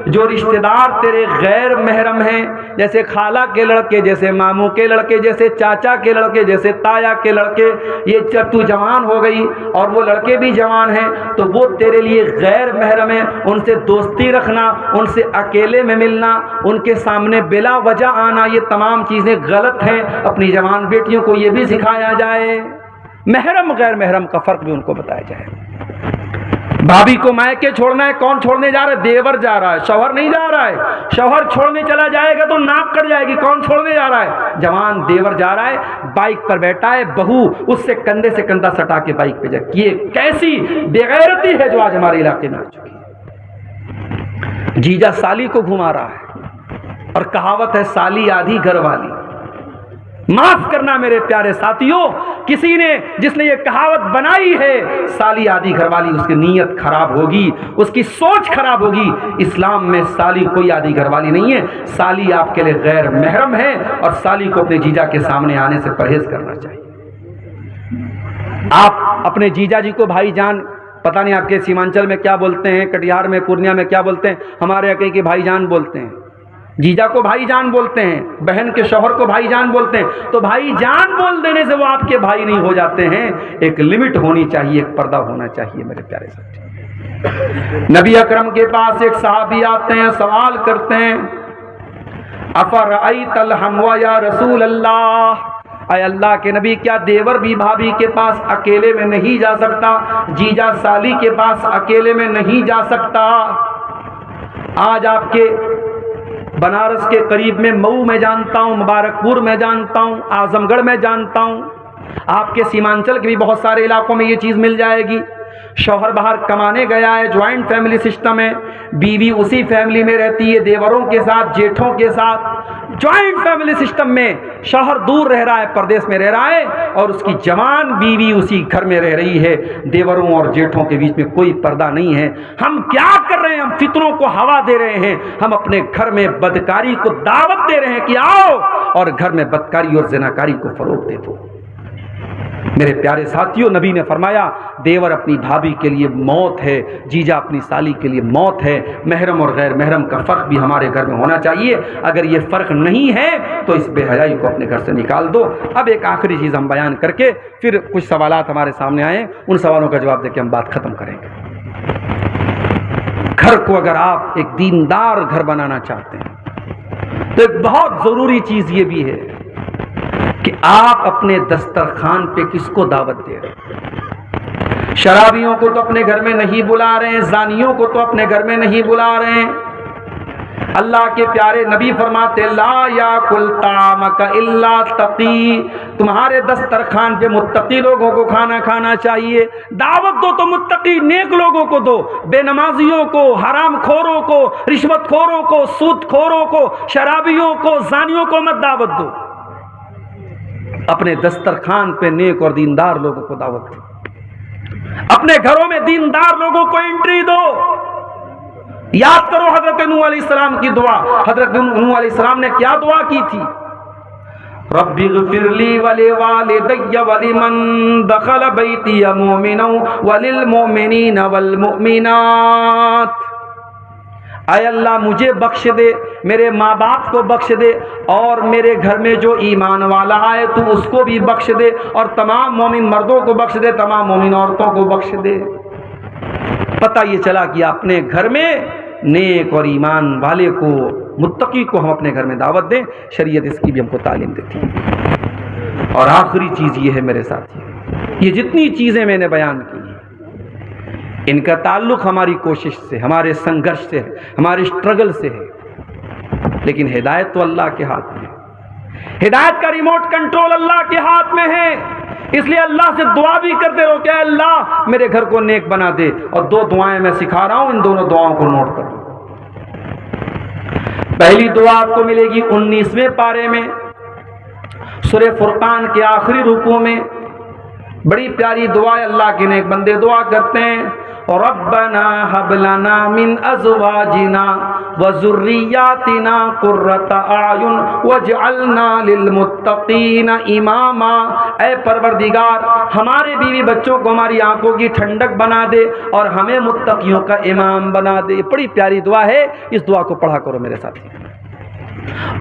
जो रिश्तेदार तेरे गैर महरम हैं, जैसे खाला के लड़के, जैसे मामू के लड़के, जैसे चाचा के लड़के, जैसे ताया के लड़के, ये जब तू जवान हो गई और वो लड़के भी जवान हैं तो वो तेरे लिए गैर महरम है। उनसे दोस्ती रखना, उनसे अकेले में मिलना, उनके सामने बिला वजह आना, ये तमाम चीज़ें गलत हैं। अपनी जवान बेटियों को ये भी सिखाया जाए, महरम गैर महरम का फ़र्क भी उनको बताया जाए। भाभी को मायके छोड़ना है, कौन छोड़ने जा रहा है? देवर जा रहा है, शौहर नहीं जा रहा है। शौहर छोड़ने चला जाएगा तो नाक कट जाएगी, कौन छोड़ने जा रहा है? जवान देवर जा रहा है, बाइक पर बैठा है, बहू उससे कंधे से कंधा सटा के बाइक पे जाए। ये कैसी बेगैरती है जो आज हमारे इलाके में आ चुकी है। जीजा साली को घुमा रहा है और कहावत है साली आधी घर वाली। माफ करना मेरे प्यारे साथियों, किसी ने जिसने ये कहावत बनाई है साली आधी घरवाली, उसकी नीयत खराब होगी, उसकी सोच खराब होगी। इस्लाम में साली कोई आधी घरवाली नहीं है, साली आपके लिए गैर महरम है और साली को अपने जीजा के सामने आने से परहेज करना चाहिए। आप अपने जीजा जी को भाईजान, पता नहीं आपके सीमांचल में क्या बोलते हैं, कटिहार में, पूर्णिया में क्या बोलते हैं, हमारे यहाँ के भाईजान बोलते हैं। जीजा को भाईजान बोलते हैं, बहन के शौहर को भाईजान बोलते हैं। तो भाईजान बोल देने से वो आपके भाई नहीं हो जाते हैं। एक लिमिट होनी चाहिए, एक पर्दा होना चाहिए मेरे प्यारे साथी। नबी अकरम के पास एक सहाबी आते हैं, सवाल करते हैं, अफरअयतल हमवा या रसूल अल्लाह, अय अल्लाह के नबी, क्या देवर भी भाभी के पास अकेले में नहीं जा सकता? जीजा साली के पास अकेले में नहीं जा सकता? आज आपके बनारस के करीब में मऊ में जानता हूँ, मुबारकपुर में जानता हूँ, आजमगढ़ में जानता हूँ, आपके सीमांचल के भी बहुत सारे इलाकों में ये चीज़ मिल जाएगी। शौहर बाहर कमाने गया है, ज्वाइंट फैमिली सिस्टम है, बीवी उसी फैमिली में रहती है, देवरों के साथ, जेठों के साथ, ज्वाइंट फैमिली सिस्टम में शौहर दूर रह रहा है, परदेश में रह रहा है, और उसकी जवान बीवी उसी घर में रह रही है। देवरों और जेठों के बीच में कोई पर्दा नहीं है। हम क्या कर रहे हैं? हम फितरों को हवा दे रहे हैं। हम अपने घर में बदकारी को दावत दे रहे हैं कि आओ, और घर में बदकारी और ज़िनाकारी को फरोग दे दो। मेरे प्यारे साथियों, नबी ने फरमाया, देवर अपनी भाभी के लिए मौत है, जीजा अपनी साली के लिए मौत है। महरम और गैर महरम का फ़र्क भी हमारे घर में होना चाहिए। अगर ये फ़र्क नहीं है तो इस बेहयाई को अपने घर से निकाल दो। अब एक आखिरी चीज़ हम बयान करके फिर कुछ सवालात हमारे सामने आए, उन सवालों का जवाब देकर हम बात ख़त्म करेंगे। घर को अगर आप एक दीनदार घर बनाना चाहते हैं तो एक बहुत ज़रूरी चीज़ ये भी है कि आप अपने दस्तरखान पे किसको दावत दे रहे हैं। शराबियों को तो अपने घर में नहीं बुला रहे हैं, जानियों को तो अपने घर में नहीं बुला रहे हैं। अल्लाह के प्यारे नबी फरमाते, ला याकुल तामक इल्ला तकी, तुम्हारे दस्तरखान पे मुत्तकी लोगों को खाना खाना चाहिए। दावत दो तो मुत्तकी नेक लोगों को दो, बेनमाजियों को, हरामखोरों को, रिश्वतखोरों को, सूदखोरों को, शराबियों को, जानियों को मत दावत दो। अपने दस्तरखान पे नेक और दीनदार लोगों को दावत दो। अपने घरों में दीनदार लोगों को एंट्री दो। याद करो हजरत नूह अलैहिस्सलाम की दुआ। हजरत नूह अलैहिस्सलाम ने क्या दुआ की थी? रब्बिग़फिरली वलिवालिदैया वलिमन दखल बैतिया मुमिनन वलिलमुमिनीना वलमुमिनात। आय अल्लाह, मुझे बख्श दे, मेरे माँ बाप को बख्श दे, और मेरे घर में जो ईमान वाला आए तू उसको भी बख्श दे, और तमाम मोमिन मर्दों को बख्श दे, तमाम मोमिन औरतों को बख्श दे। पता ये चला कि अपने घर में नेक और ईमान वाले को, मुत्तकी को हम अपने घर में दावत दें। शरीयत इसकी भी हमको तालीम देती है। और आखिरी चीज़ ये है मेरे साथी, ये जितनी चीज़ें मैंने बयान की इनका ताल्लुक़ हमारी कोशिश से, हमारे संघर्ष से है, हमारे स्ट्रगल से है, लेकिन हिदायत तो अल्लाह के हाथ में है। हिदायत का रिमोट कंट्रोल अल्लाह के हाथ में है। इसलिए अल्लाह से दुआ भी करते रहो कि अल्लाह मेरे घर को नेक बना दे। और दो दुआएं मैं सिखा रहा हूं, इन दोनों दुआओं को नोट कर लो। पहली दुआ आपको मिलेगी 19वें पारे में, सूरह फुरकान के आखिरी रुकू में। बड़ी प्यारी दुआ है, अल्लाह के नेक बंदे दुआ करते हैं, रब्बना हब लना मिन अज़वाजिना व ज़ुर्रिय्यातिना क़ुर्रता अयुन वजअलना लिलमुत्तक़ीना इमामा। ऐ परवरदिगार, हमारे बीवी बच्चों को हमारी आंखों की ठंडक बना दे और हमें मुत्तक़ियों का इमाम बना दे। बड़ी प्यारी दुआ है, इस दुआ को पढ़ा करो मेरे साथी।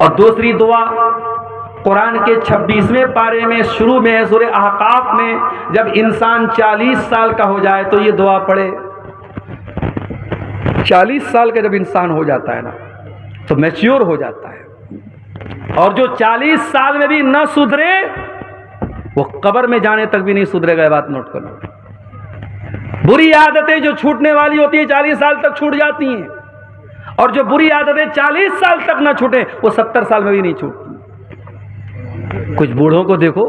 और दूसरी दुआ कुरान के 26वें पारे में शुरू में सूरह अहकाफ में, जब इंसान 40 साल का हो जाए तो ये दुआ पढ़े। 40 साल का जब इंसान हो जाता है ना तो मैच्योर हो जाता है, और जो 40 साल में भी न सुधरे वो कब्र में जाने तक भी नहीं सुधरेगा। ये बात नोट कर लो। बुरी आदतें जो छूटने वाली होती है 40 साल तक छूट जाती हैं, और जो बुरी आदतें 40 साल तक ना छूटे वो 70 साल में भी नहीं छूटती। कुछ बूढ़ों को देखो,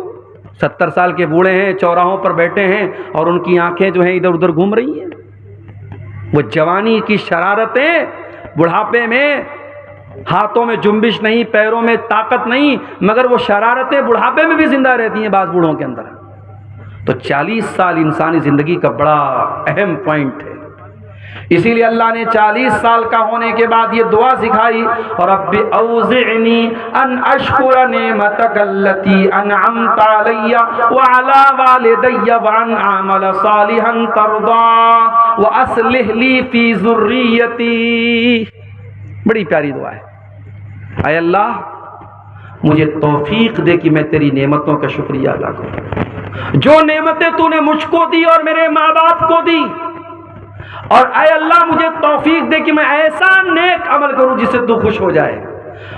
70 साल के बूढ़े हैं, चौराहों पर बैठे हैं और उनकी आंखें जो हैं इधर उधर घूम रही हैं। वो जवानी की शरारतें, बुढ़ापे में हाथों में जुम्बिश नहीं, पैरों में ताकत नहीं, मगर वो शरारतें बुढ़ापे में भी जिंदा रहती हैं बाज़ बूढ़ों के अंदर। तो 40 साल इंसानी ज़िंदगी का बड़ा अहम पॉइंट है। इसीलिए अल्लाह ने 40 साल का होने के बाद ये दुआ सिखाई, और रब्बि औज़िअनी अन अश्कुर नेमतक अल्लती अनअमत अलैया व अला वालिदैया व अन अअमल सालिहन तर्दा व अस्लिह ली फी ज़ुर्रियती। बड़ी प्यारी दुआ है। ऐ अल्लाह, मुझे तौफीक दे कि मैं तेरी नेमतों का शुक्रिया अदा करूं, जो नेमतें तूने मुझको दी और मेरे माँ बाप को दी। और ऐ अल्लाह, मुझे तौफीक दे कि मैं ऐसा नेक अमल करूं जिससे तू खुश हो जाए।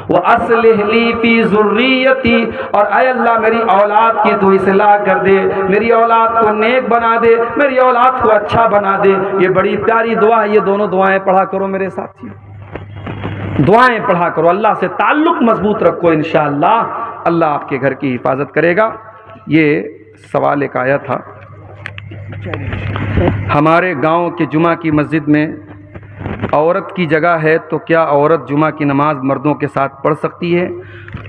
व अस्लिह ली फी ज़ुर्रियती, और ऐ अल्लाह मेरी औलाद की तू इस्लाह कर दे, मेरी औलाद को नेक बना दे, मेरी औलाद को अच्छा बना दे। ये बड़ी प्यारी दुआ है। ये दोनों दुआएं पढ़ा करो मेरे साथियों, दुआएं पढ़ा करो, अल्लाह से ताल्लुक मजबूत रखो, इंशाअल्लाह अल्लाह आपके घर की हिफाजत करेगा। ये सवाल एक आया था, हमारे गांव के जुमा की मस्जिद में औरत की जगह है, तो क्या औरत जुमा की नमाज मर्दों के साथ पढ़ सकती है?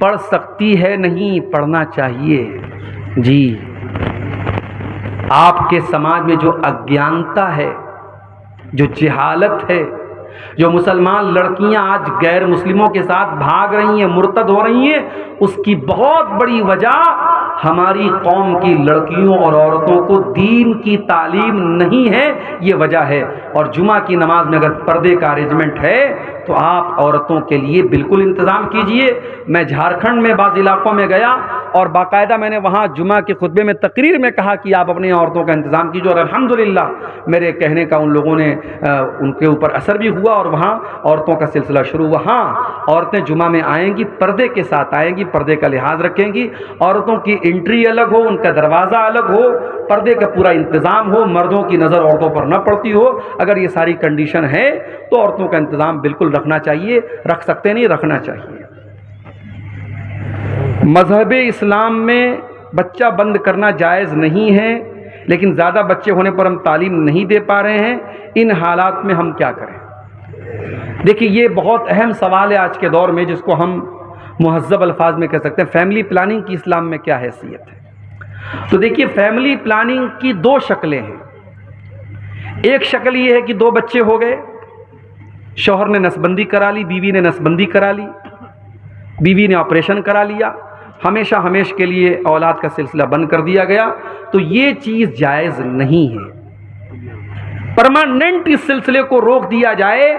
पढ़ सकती है नहीं, पढ़ना चाहिए। जी, आपके समाज में जो अज्ञानता है, जो जहालत है, जो मुसलमान लड़कियां आज गैर मुस्लिमों के साथ भाग रही हैं, मुर्तद हो रही हैं, उसकी बहुत बड़ी वजह हमारी कौम की लड़कियों और औरतों को दीन की तालीम नहीं है, ये वजह है। और जुमा की नमाज में अगर पर्दे का अरेंजमेंट है तो आप औरतों के लिए बिल्कुल इंतज़ाम कीजिए। मैं झारखंड में बाज़ इलाक़ों में गया और बाकायदा मैंने वहाँ जुमा के खुतबे में तकरीर में कहा कि आप अपनी औरतों का इंतज़ाम कीजिए, और अल्हम्दुलिल्लाह मेरे कहने का उन लोगों ने उनके ऊपर असर भी हुआ और वहाँ औरतों का सिलसिला शुरू हुआ। हाँ, औरतें जुमा में आएंगी, पर्दे के साथ आएंगी, पर्दे का लिहाज रखेंगी, औरतों की एंट्री अलग हो, उनका दरवाज़ा अलग हो, पर्दे का पूरा इंतज़ाम हो, मर्दों की नज़र औरतों पर न पड़ती हो। अगर ये सारी कंडीशन है तो औरतों का इंतज़ाम बिल्कुल रखना चाहिए, रख सकते नहीं, रखना चाहिए। मज़हब इस्लाम में बच्चा बंद करना जायज़ नहीं है, लेकिन ज़्यादा बच्चे होने पर हम तालीम नहीं दे पा रहे हैं, इन हालात में हम क्या करें? देखिए, ये बहुत अहम सवाल है आज के दौर में, जिसको हम मुहज़्ज़ब अल्फाज में कह सकते हैं, फैमिली प्लानिंग की इस्लाम में क्या हैसियत है। तो देखिए, फैमिली प्लानिंग की दो शक्लें हैं। एक शक्ल ये है कि दो बच्चे हो गए, शौहर ने नसबंदी करा ली, बीवी ने नसबंदी करा ली, बीवी ने ऑपरेशन करा लिया, हमेशा हमेशा के लिए औलाद का सिलसिला बंद कर दिया गया, तो ये चीज़ जायज़ नहीं है। परमानेंट इस सिलसिले को रोक दिया जाए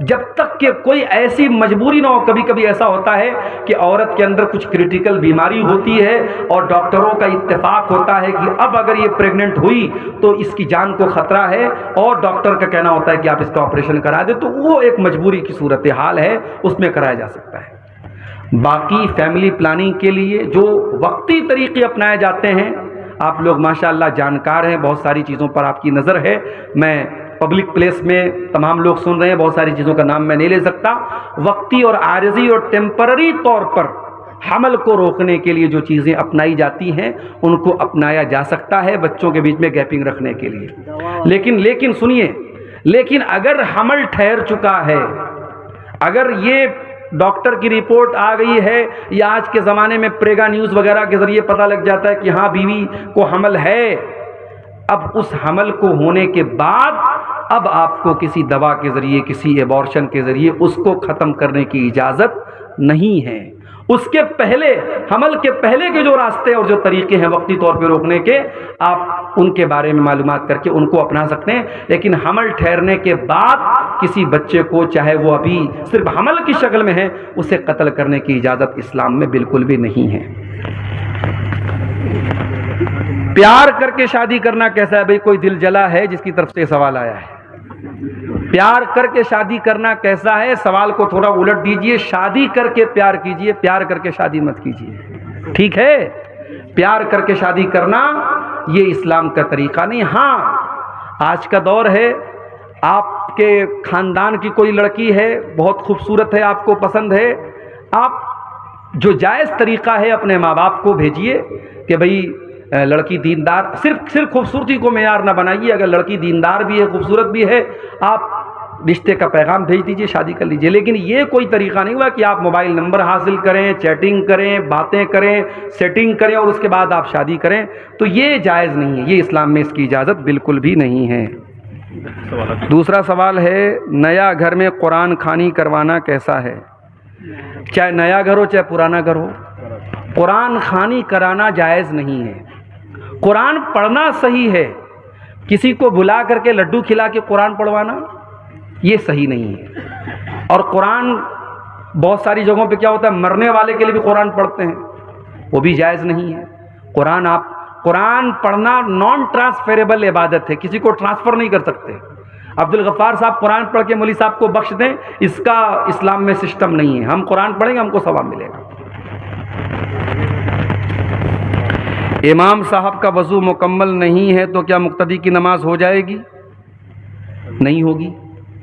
जब तक कि कोई ऐसी मजबूरी ना हो। कभी कभी ऐसा होता है कि औरत के अंदर कुछ क्रिटिकल बीमारी होती है और डॉक्टरों का इत्तेफाक होता है कि अब अगर ये प्रेग्नेंट हुई तो इसकी जान को खतरा है, और डॉक्टर का कहना होता है कि आप इसका ऑपरेशन करा दें, तो वो एक मजबूरी की सूरत हाल है, उसमें कराया जा सकता है। बाकी फैमिली प्लानिंग के लिए जो वक्ती तरीके अपनाए जाते हैं, आप लोग माशाअल्लाह जानकार हैं, बहुत सारी चीज़ों पर आपकी नज़र है। मैं पब्लिक प्लेस में तमाम लोग सुन रहे हैं, बहुत सारी चीज़ों का नाम मैं नहीं ले सकता। वक्ती और आरज़ी और टेम्पररी तौर पर हमल को रोकने के लिए जो चीज़ें अपनाई जाती हैं, उनको अपनाया जा सकता है बच्चों के बीच में गैपिंग रखने के लिए। लेकिन सुनिए, लेकिन अगर हमल ठहर चुका है, अगर ये डॉक्टर की रिपोर्ट आ गई है, या आज के ज़माने में प्रेगा न्यूज़ वगैरह के ज़रिए पता लग जाता है कि हाँ बीवी को हमल है, अब उस हमल को होने के बाद अब आपको किसी दवा के ज़रिए, किसी एबॉर्शन के ज़रिए उसको ख़त्म करने की इजाज़त नहीं है। उसके पहले, हमल के पहले के जो रास्ते और जो तरीके हैं वक्ती तौर पे रोकने के, आप उनके बारे में मालूमात करके उनको अपना सकते हैं। लेकिन हमल ठहरने के बाद किसी बच्चे को, चाहे वो अभी सिर्फ हमल की शक्ल में है, उसे कत्ल करने की इजाज़त इस्लाम में बिल्कुल भी नहीं है। प्यार करके शादी करना कैसा है? भाई कोई दिल जला है जिसकी तरफ से सवाल आया है। प्यार करके शादी करना कैसा है? सवाल को थोड़ा उलट दीजिए, शादी करके प्यार कीजिए, प्यार करके शादी मत कीजिए, ठीक है? प्यार करके शादी करना ये इस्लाम का तरीका नहीं। हाँ, आज का दौर है, आपके खानदान की कोई लड़की है, बहुत खूबसूरत है, आपको पसंद है, आप जो जायज़ तरीका है अपने माँ बाप को भेजिए कि भाई लड़की दीनदार, सिर्फ खूबसूरती को मेयार ना बनाइए। अगर लड़की दीनदार भी है, खूबसूरत भी है, आप रिश्ते का पैगाम भेज दीजिए, शादी कर लीजिए। लेकिन ये कोई तरीका नहीं हुआ कि आप मोबाइल नंबर हासिल करें, चैटिंग करें, बातें करें, सेटिंग करें और उसके बाद आप शादी करें, तो ये जायज़ नहीं है, ये इस्लाम में इसकी इजाज़त बिल्कुल भी नहीं है। दूसरा सवाल है, नया घर में कुरान खानी करवाना कैसा है? चाहे नया घर हो चाहे पुराना घर हो, कुरान खानी कराना जायज़ नहीं है। कुरान पढ़ना सही है, किसी को बुला करके लड्डू खिला के कुरान पढ़वाना ये सही नहीं है। और कुरान बहुत सारी जगहों पे क्या होता है, मरने वाले के लिए भी कुरान पढ़ते हैं, वो भी जायज़ नहीं है। कुरान पढ़ना नॉन ट्रांसफरेबल इबादत है, किसी को ट्रांसफ़र नहीं कर सकते। अब्दुल गफ्फार साहब कुरान पढ़ के मौलवी साहब को बख्श दें, इसका इस्लाम में सिस्टम नहीं है। हम कुरान पढ़ेंगे, हमको सवाब मिलेगा। इमाम साहब का वज़ू मुकम्मल नहीं है तो क्या मुक्तदी की नमाज हो जाएगी? नहीं होगी,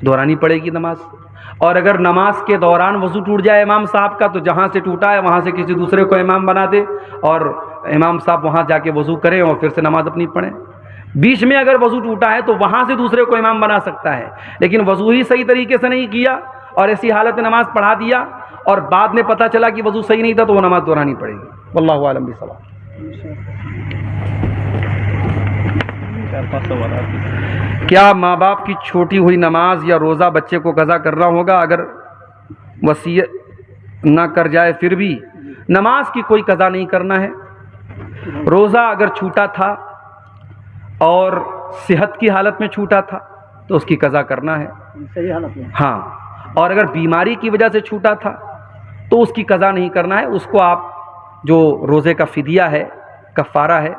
दोहरानी पड़ेगी नमाज। और अगर नमाज के दौरान वज़ू टूट जाए इमाम साहब का, तो जहाँ से टूटा है वहाँ से किसी दूसरे को इमाम बना दे और इमाम साहब वहाँ जाके वज़ू करें और फिर से नमाज अपनी पढ़ें। बीच में अगर वज़ू टूटा है तो वहाँ से दूसरे को इमाम बना सकता है, लेकिन वज़ू ही सही तरीके से नहीं किया और ऐसी हालत में नमाज पढ़ा दिया और बाद में पता चला कि वज़ू सही नहीं था, तो वो नमाज दोहरानी पड़ेगी। वल्लाहु आलम बिस्सवाब। क्या माँ बाप की छोटी हुई नमाज या रोज़ा बच्चे को कज़ा करना होगा? अगर वसीयत ना कर जाए फिर भी नमाज की कोई कज़ा नहीं करना है। रोज़ा अगर छूटा था और सेहत की हालत में छूटा था तो उसकी कज़ा करना है, सही हालत में। हाँ। और अगर बीमारी की वजह से छूटा था तो उसकी कज़ा नहीं करना है। उसको आप जो रोज़े का फ़िदिया है, कफ़ारा है,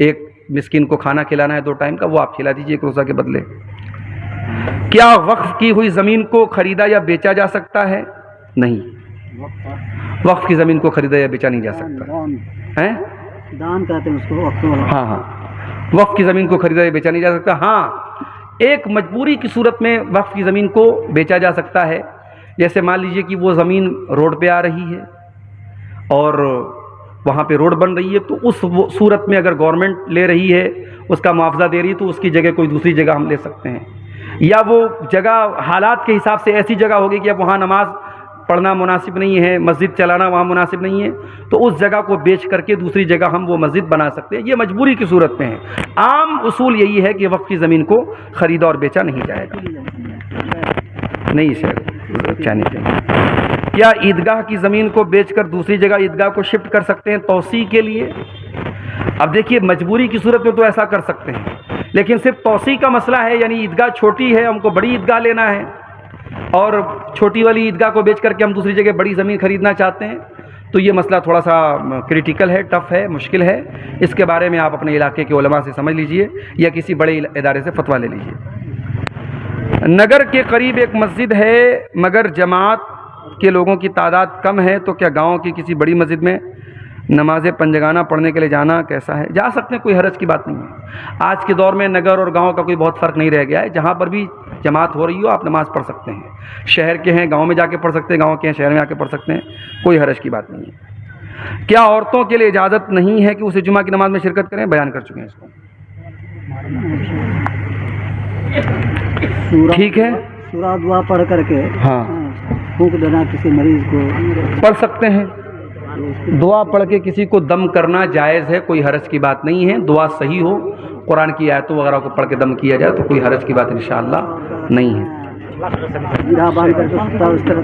एक मिस्किन को खाना खिलाना है 2 टाइम का, वो आप खिला दीजिए एक रोज़ा के बदले। क्या वक्फ की हुई ज़मीन को ख़रीदा या बेचा जा सकता है? नहीं, वक्फ की ज़मीन को ख़रीदा या बेचा नहीं जा सकता है। दान कहते हैं उसको, वक्फ वाला। हाँ हाँ, वक्फ की ज़मीन को ख़रीदा या बेचा नहीं जा सकता। हाँ, एक मजबूरी की सूरत में वक्फ की ज़मीन को बेचा जा सकता है। जैसे मान लीजिए कि वो ज़मीन रोड पे आ रही है और वहाँ पे रोड बन रही है, तो उस सूरत में अगर गवर्नमेंट ले रही है, उसका मुआवजा दे रही है, तो उसकी जगह कोई दूसरी जगह हम ले सकते हैं। या वो जगह हालात के हिसाब से ऐसी जगह होगी कि अब वहाँ नमाज पढ़ना मुनासिब नहीं है, मस्जिद चलाना वहाँ मुनासिब नहीं है, तो उस जगह को बेच करके दूसरी जगह हम वो मस्जिद बना सकते हैं। ये मजबूरी की सूरत में है। आम उसूल यही है कि वक्फ की ज़मीन को ख़रीदा और बेचा नहीं जाएगा। नहीं सर, चाहनी चाहिए। क्या ईदगाह की ज़मीन को बेचकर दूसरी जगह ईदगाह को शिफ्ट कर सकते हैं तौसी के लिए? अब देखिए, मजबूरी की सूरत में तो ऐसा कर सकते हैं, लेकिन सिर्फ तौसी का मसला है, यानी ईदगाह छोटी है, हमको बड़ी ईदगाह लेना है और छोटी वाली ईदगाह को बेच करके हम दूसरी जगह बड़ी ज़मीन खरीदना चाहते हैं, तो ये मसला थोड़ा सा क्रिटिकल है, टफ़ है, मुश्किल है। इसके बारे में आप अपने इलाके के उलमा से समझ लीजिए या किसी बड़े इदारे से फतवा ले लीजिए। नगर के करीब एक मस्जिद है मगर जमात के लोगों की तादाद कम है, तो क्या गांव की किसी बड़ी मस्जिद में नमाज़ पंजगाना पढ़ने के लिए जाना कैसा है? जा सकते हैं, कोई हरज की बात नहीं है। आज के दौर में नगर और गांव का कोई बहुत फ़र्क नहीं रह गया है। जहां पर भी जमात हो रही हो आप नमाज़ पढ़ सकते हैं। शहर के हैं गांव में जाके पढ़ सकते हैं, गांव के हैं शहर में आके पढ़ सकते हैं, कोई हरज की बात नहीं है। क्या औरतों के लिए इजाज़त नहीं है कि उसे जुमा की नमाज़ में शिरकत करें? बयान कर चुके हैं इसको, ठीक है। सूरा दुआ पढ़ करके हाँ, फूंक देना किसी मरीज को, पढ़ सकते हैं। दुआ पढ़ के किसी को दम करना जायज़ है, कोई हरज की बात नहीं है। दुआ सही हो, कुरान की आयतों वगैरह को पढ़ के दम किया जाए तो कोई हरज की बात इंशाअल्लाह नहीं है।